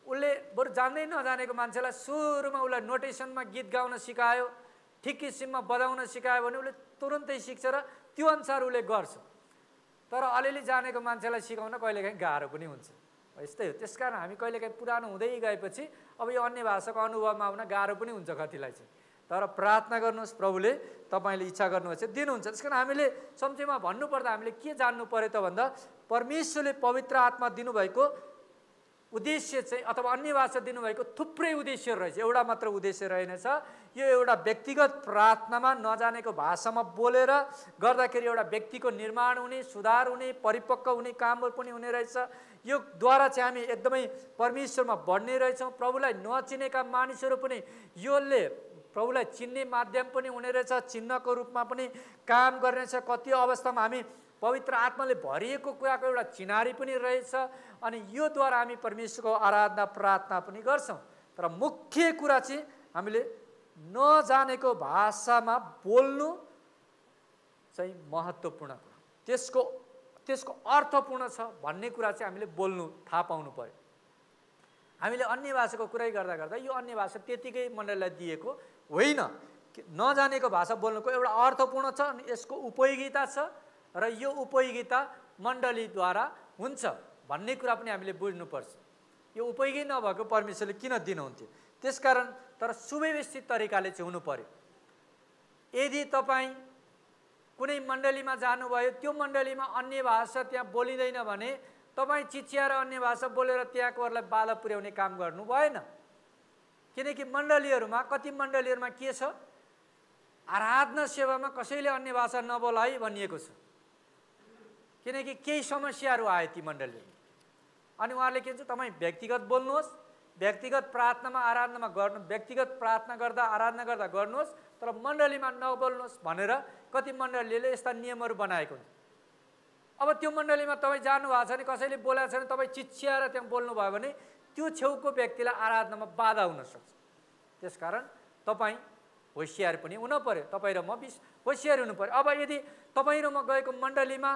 उसले बरु जान्दै नजानेको मान्छेलाई सुरुमा उसलाई नोटेसनमा गीत गाउन सिकायो, ठिक किसिममा बजाउन सिकायो भने उसले तुरुन्तै सिक्छ र त्यो अनुसार उसले गर्छ। तर अलिअलि जानेको मान्छेलाई सिकाउन कहिलेकाहीँ गाह्रो पनि हुन्छ। यस्तै हो। त्यसकारण हामी कहिलेकाहीँ पुरानो हुँदै गएपछि अब यो अन्य भाषाको अनुभवमा आउन गाह्रो पनि हुन्छ कतिलाई चाहिँ। तर प्रार्थना गर्नुहोस्, प्रभुले तपाईँले इच्छा गर्नुहुन्छ दिनुहुन्छ। त्यस कारण हामीले सम्झेमा भन्नुपर्दा हामीले के जान्नु पर्यो त भन्दा परमेश्वरले पवित्र आत्मा दिनुभएको उद्देश्य चाहिँ अथवा अन्य भाषा दिनुभएको थुप्रै उद्देश्य रहेछ, एउटा मात्र उद्देश्य रहेनछ। यो एउटा व्यक्तिगत प्रार्थनामा नजानेको भाषामा बोलेर गर्दाखेरि एउटा व्यक्तिको निर्माण हुने, सुधार हुने, परिपक्व हुने कामहरू पनि हुने रहेछ। यो द्वारा चाहिँ हामी एकदमै परमेश्वरमा बढ्ने रहेछौँ। प्रभुलाई नचिनेका मानिसहरू पनि योले प्रभुलाई चिन्ने माध्यम पनि हुने रहेछ, चिन्हको रूपमा पनि काम गर्नेछ। कति अवस्थामा हामी पवित्र आत्माले भरिएको कुराको एउटा चिनारी पनि रहेछ अनि यो द्वारा हामी परमेश्वरको आराधना प्रार्थना पनि गर्छौँ। तर मुख्य कुरा चाहिँ हामीले नजानेको भाषामा बोल्नु चाहिँ महत्त्वपूर्ण कुरा, त्यसको अर्थपूर्ण छ भन्ने कुरा चाहिँ हामीले बोल्नु थाहा पाउनु पर्यो। हामीले अन्य भाषाको कुरै गर्दा गर्दा यो अन्य भाषा त्यतिकै मण्डलीलाई दिएको होइन। नजानेको भाषा बोल्नुको एउटा अर्थपूर्ण छ अनि यसको उपयोगिता छ र यो उपयोगिता मण्डलीद्वारा हुन्छ भन्ने कुरा पनि हामीले बुझ्नुपर्छ। यो उपयोगी नभएको परमेश्वरले किन दिनुहुन्थ्यो? त्यसकारण तर सुव्यवस्थित तरिकाले चाहिँ हुनु पर्यो। यदि तपाईँ कुनै मण्डलीमा जानुभयो, त्यो मण्डलीमा अन्य भाषा त्यहाँ बोलिँदैन भने तपाईँ चिच्याएर अन्य भाषा बोलेर त्यहाँकोहरूलाई बाधा पुर्याउने काम गर्नु भएन। किनकि मण्डलीहरूमा कति मण्डलीहरूमा के छ, आराधना सेवामा कसैले अन्य भाषा नबोलाइ भनिएको छ। किनकि केही समस्याहरू आए ती मण्डलीहरू अनि उहाँहरूले के भन्छ, तपाईँ व्यक्तिगत बोल्नुहोस्, व्यक्तिगत प्रार्थनामा आराधनामा गर्नु, व्यक्तिगत प्रार्थना गर्दा आराधना गर्दा गर्नुहोस्, तर मण्डलीमा नबोल्नुहोस् भनेर कति मण्डलीले यस्ता नियमहरू बनाएको हुन्छ। अब त्यो मण्डलीमा तपाईँ जानुभएको छ भने कसैले बोलाएको छ भने तपाईँ चिच्याएर त्यहाँ बोल्नुभयो भने त्यो छेउको व्यक्तिलाई आराधनामा बाधा हुनसक्छ। त्यसकारण तपाईँ होसियार पनि हुन पर्यो, तपाईँ र म होसियार हुनु पर्यो। अब यदि तपाईँ र म गएको मण्डलीमा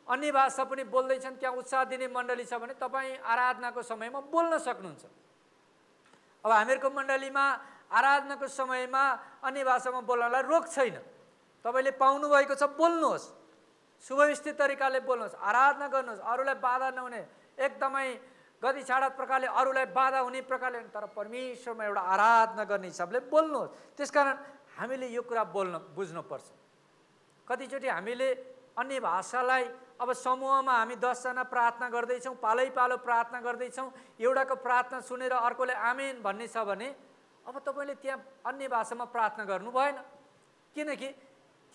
अन्य भाषा पनि बोल्दैछन्, त्यहाँ उत्साह दिने मण्डली छ भने तपाईँ आराधनाको समयमा बोल्न सक्नुहुन्छ। अब हामीहरूको मण्डलीमा आराधनाको समयमा अन्य भाषामा बोल्नलाई रोक छैन। तपाईँले पाउनुभएको छ बोल्नुहोस्, सुव्यवस्थित तरिकाले बोल्नुहोस्, आराधना गर्नुहोस्, अरूलाई बाधा नहुने एकदमै गति छाडा प्रकारले अरूलाई बाधा हुने प्रकारले, तर परमेश्वरमा एउटा आराधना गर्ने हिसाबले बोल्नुहोस्। त्यसकारण हामीले यो कुरा बुझ्नुपर्छ। कतिचोटि हामीले अन्य भाषालाई अब समूहमा हामी 10 जना प्रार्थना गर्दैछौँ, पालै पालो प्रार्थना गर्दैछौँ, एउटाको प्रार्थना सुनेर अर्कोले आमेन भन्ने छ भने अब तपाईँले त्यहाँ अन्य भाषामा प्रार्थना गर्नु भएन, किनकि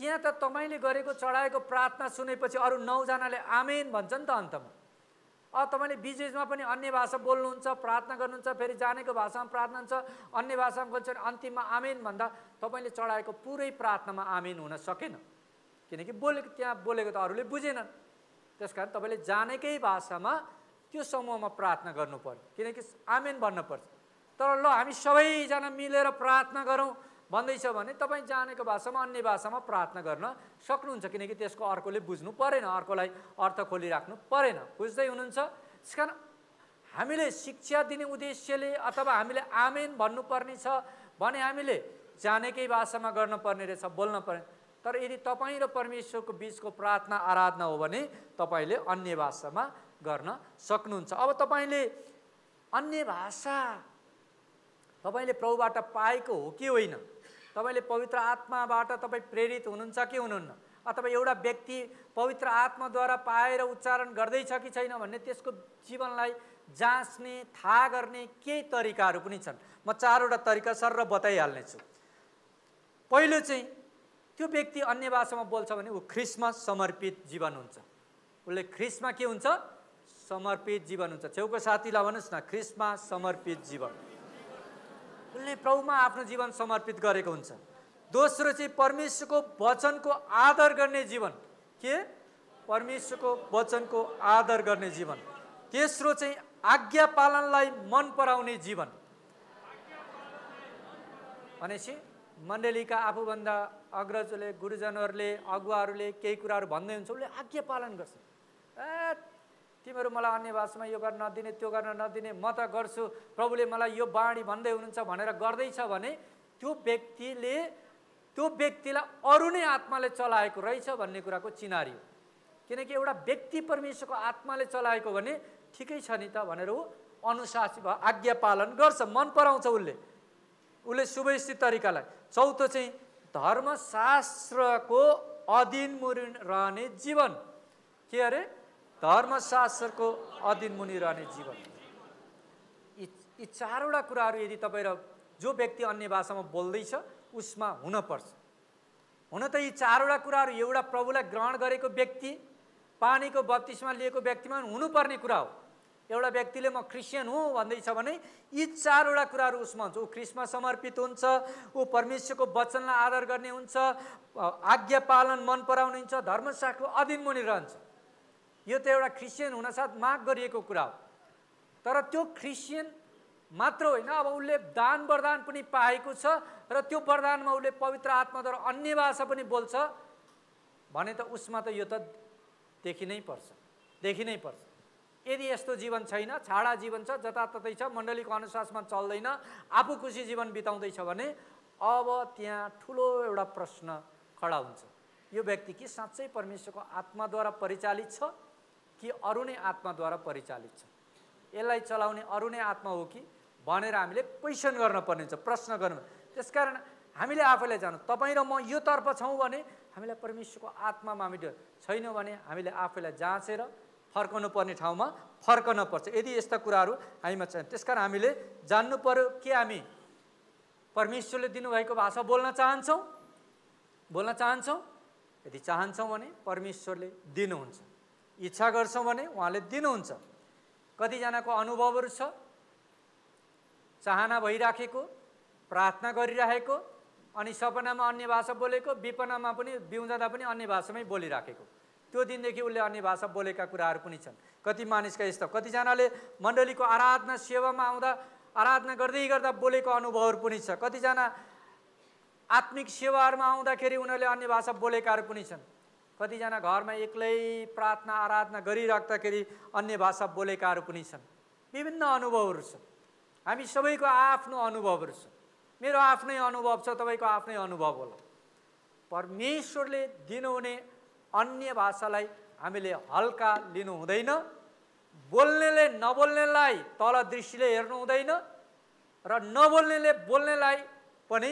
त्यहाँ त तपाईँले गरेको चढाएको प्रार्थना सुनेपछि अरू 9 जनाले आमेन भन्छ नि त अन्तमा। अब तपाईँले बिचमा पनि अन्य भाषा बोल्नुहुन्छ, प्रार्थना गर्नुहुन्छ, फेरि जानेको भाषामा प्रार्थना हुन्छ, अन्य भाषामा बोल्छ, अन्तिममा आमेन भन्दा तपाईँले चढाएको पुरै प्रार्थनामा आमेन हुन सकेन, किनकि त्यहाँ बोलेको त अरूले बुझेनन्। त्यसकारण तपाईँले जानेकै भाषामा त्यो समूहमा प्रार्थना गर्नु पर्यो, किनकि आमेन भन्नुपर्छ। तर ल हामी सबैजना मिलेर प्रार्थना गरौँ भन्दैछ भने तपाईँ जानेको भाषामा अन्य भाषामा प्रार्थना गर्न सक्नुहुन्छ, किनकि त्यसको अर्कोले बुझ्नु परेन, अर्कोलाई अर्थ खोलिराख्नु परेन। बुझ्दै हुनुहुन्छ? त्यस कारण हामीले शिक्षा दिने उद्देश्यले अथवा हामीले आमेन भन्नुपर्ने छ भने हामीले जानेकै भाषामा गर्नुपर्ने रहेछ, बोल्न पर्ने। तर यदि तपाईँ र परमेश्वरको बिचको प्रार्थना आराधना हो भने तपाईँले अन्य भाषामा गर्न सक्नुहुन्छ। अब तपाईँले अन्य भाषा तपाईँले प्रभुबाट पाएको हो कि होइन, तपाईँले पवित्र आत्माबाट तपाईँ प्रेरित हुनुहुन्छ कि हुनुहुन्न, अथवा एउटा व्यक्ति पवित्र आत्माद्वारा पाएर उच्चारण गर्दैछ कि छैन भन्ने त्यसको जीवनलाई जाँच्ने, थाहा गर्ने केही तरिकाहरू पनि छन्। म 4वटा तरिका सर बताइहाल्नेछु। पहिलो चाहिँ त्यो व्यक्ति अन्य भाषामा बोल्छ भने ऊ ख्रिस्टमा समर्पित जीवन हुन्छ। उसले ख्रिस्टमा के हुन्छ? समर्पित जीवन हुन्छ। छेउको साथीलाई भन्नुहोस् न, ख्रिस्टमा समर्पित जीवन। उसले प्रभुमा आफ्नो जीवन समर्पित गरेको हुन्छ। दोस्रो चाहिँ परमेश्वरको वचनको आदर गर्ने जीवन। के? परमेश्वरको वचनको आदर गर्ने जीवन। तेस्रो चाहिँ आज्ञा पालनलाई मन पराउने जीवन। भनेपछि मण्डलीका आफूभन्दा अग्रजले, गुरुजनहरूले, अगुवाहरूले केही कुराहरू भन्दै हुन्छ, उसले आज्ञा पालन गर्छ। तिमीहरू मलाई अन्य भाषामा यो गर्न नदिने, त्यो गर्न नदिने, म त गर्छु, प्रभुले मलाई यो बाणी भन्दै हुनुहुन्छ भनेर गर्दैछ भने त्यो व्यक्तिलाई अरू नै आत्माले चलाएको रहेछ भन्ने कुराको चिनारी हो। किनकि एउटा व्यक्ति परमेश्वरको आत्माले चलाएको भने ठिकै छ नि त भनेर ऊ अनुशासित आज्ञा पालन गर्छ, मन पराउँछ उसले सुव्यवस्थित तरिकालाई। चौथो चाहिँ धर्मशास्त्रको अधीन मुनि रहने जीवन। के अरे? धर्मशास्त्रको अधीन मुनि रहने जीवन। यी 4वटा कुराहरू यदि तपाईँ र जो व्यक्ति अन्य भाषामा बोल्दैछ उसमा हुनपर्छ। हुन त यी 4वटा कुराहरू एउटा प्रभुलाई ग्रहण गरेको व्यक्ति, पानीको बत्तिसमा लिएको व्यक्तिमा हुनुपर्ने कुरा हो। एउटा व्यक्तिले म क्रिस्चियन हुँ भन्दैछ भने यी 4वटा कुराहरू उसमा हुन्छ। ऊ ख्रिस्टमा समर्पित हुन्छ, ऊ परमेश्वरको वचनलाई आदर गर्ने हुन्छ, आज्ञा पालन मन पराउने हुन्छ, धर्मशास्त्रको अधीन मुनि रहन्छ। यो त एउटा क्रिस्चियन हुनसाथ माग गरिएको कुरा हो। तर त्यो क्रिस्चियन मात्र होइन, अब उसले दान वरदान पनि पाएको छ र त्यो वरदानमा उसले पवित्र आत्माद्वारा अन्य भाषा पनि बोल्छ भने त उसमा त यो त देखिनै पर्छ। यदि यस्तो जीवन छैन, छाडा जीवन छ, जताततै छ, मण्डलीको अनुशासनमा चल्दैन, आफू खुसी जीवन बिताउँदैछ भने अब त्यहाँ ठुलो एउटा प्रश्न खडा हुन्छ। यो व्यक्ति कि साँच्चै परमेश्वरको आत्माद्वारा परिचालित छ कि अरू नै आत्माद्वारा परिचालित छ? यसलाई चलाउने अरू नै आत्मा हो कि भनेर हामीले क्वेसन गर्नुपर्ने हुन्छ, प्रश्न गर्नु। त्यसकारण हामीले आफैलाई जानु, तपाईँ र म यो तर्फ छौँ भने हामीलाई परमेश्वरको आत्मामा हामी छैनौँ भने हामीले आफैलाई जाँचेर फर्कनु पर्ने ठाउँमा फर्कन पर्छ। यदि यस्ता कुराहरू हामीमा छैन, त्यसकारण हामीले जान्नु पर्यो कि हामी परमेश्वरले दिनुभएको भाषा बोल्न चाहन्छौँ। यदि चाहन्छौँ भने परमेश्वरले दिनुहुन्छ, इच्छा गर्छौँ भने उहाँले दिनुहुन्छ। कतिजनाको अनुभवहरू छ, चाहना भइराखेको, प्रार्थना गरिराखेको, अनि सपनामा अन्य भाषा बोलेको, विपनामा पनि बिउँझदा पनि अन्य भाषामै बोलिराखेको। त्यो दिनदेखि उसले अन्य भाषा बोलेका कुराहरू पनि छन्। कति मानिसका यस्तो, कतिजनाले मण्डलीको आराधना सेवामा आउँदा आराधना गर्दै गर्दा बोलेको अनुभवहरू पनि छ। कतिजना आत्मिक सेवाहरूमा आउँदाखेरि उनीहरूले अन्य भाषा बोलेकाहरू पनि छन्। कतिजना घरमा एक्लै प्रार्थना आराधना गरिराख्दाखेरि अन्य भाषा बोलेकाहरू पनि छन्। विभिन्न अनुभवहरू छ। हामी सबैको आफ्नो अनुभवहरू छ। मेरो आफ्नै अनुभव छ, तपाईँको आफ्नै अनुभव होला। परमेश्वरले दिनुहुने अन्य भाषालाई हामीले हल्का लिनु हुँदैन, बोल्नेले नबोल्नेलाई तल दृष्टिले हेर्नु हुँदैन र नबोल्नेले बोल्नेलाई पनि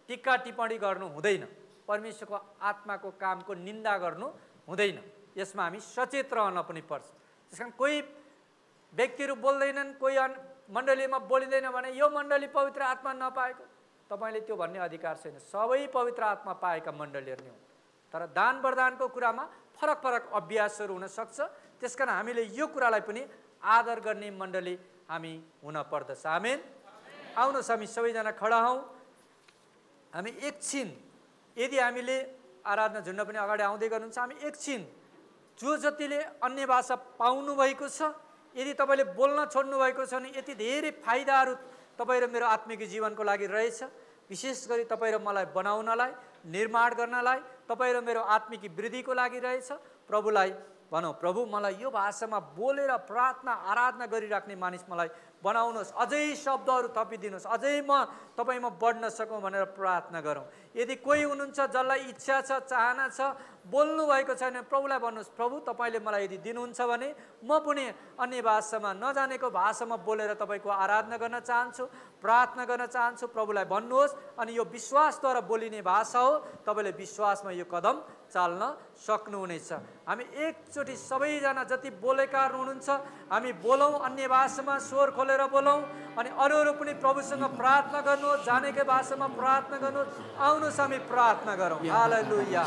टिक्का टिप्पणी गर्नु हुँदैन। परमेश्वरको आत्माको कामको निन्दा गर्नु हुँदैन। यसमा हामी सचेत रहन पनि पर्छ। त्यसकारण कोही व्यक्तिहरू बोल्दैनन्, कोही मण्डलीमा बोलिँदैन भने यो मण्डली पवित्र आत्मा नपाएको, तपाईँले त्यो भन्ने अधिकार छैन। सबै पवित्र आत्मा पाएका मण्डलीहरू नै हुन्। तर दान वरदानको कुरामा फरक फरक अभ्यासहरू हुन सक्छ। त्यसकारण हामीले यो कुरालाई पनि आदर गर्ने मण्डली हामी हुन पर्दछ। आमेन। आउनुहोस् हामी सबैजना खडा हौँ। हामी एकछिन, यदि हामीले आराधना झुन्ड पनि अगाडि आउँदै गर्नुहुन्छ, हामी एकछिन जो जतिले अन्य भाषा पाउनु भएको छ, यदि तपाईँले बोल्न छोड्नु भएको छ भने यति धेरै फाइदाहरू तपाईँ र मेरो आत्मिक जीवनको लागि रहेछ। विशेष गरी तपाईँ र मलाई बनाउनलाई, निर्माण गर्नलाई, तपाईँ र मेरो आत्मिक वृद्धिको लागि रहेछ। प्रभुलाई भनौँ, प्रभु मलाई यो भाषामा बोलेर प्रार्थना आराधना गरिराख्ने मानिस मलाई बनाउनुहोस्, अझै शब्दहरू थपिदिनुहोस्, अझै तपाईँमा बढ्न सकौँ भनेर प्रार्थना गरौँ। यदि कोही हुनुहुन्छ जसलाई इच्छा छ, चाहना छ, बोल्नु भएको छैन, प्रभुलाई भन्नुहोस्, प्रभु तपाईँले मलाई यदि दिनुहुन्छ भने म पनि अन्य भाषामा, नजानेको भाषामा बोलेर तपाईँको आराधना गर्न चाहन्छु, प्रार्थना गर्न चाहन्छु। प्रभुलाई भन्नुहोस् अनि यो विश्वासद्वारा बोलिने भाषा हो। तपाईँले विश्वासमा यो कदम चाल्न सक्नुहुनेछ। हामी एकचोटि सबैजना जति बोलेका हुनुहुन्छ हामी बोलौँ, अन्य भाषामा स्वर खोलेर बोलौँ अनि अरूहरू पनि प्रभुसँग प्रार्थना गर्नुहोस्, जानेकै भाषामा प्रार्थना गर्नुहोस्। आउनुहोस् हामी प्रार्थना गरौँ। हालेलुया।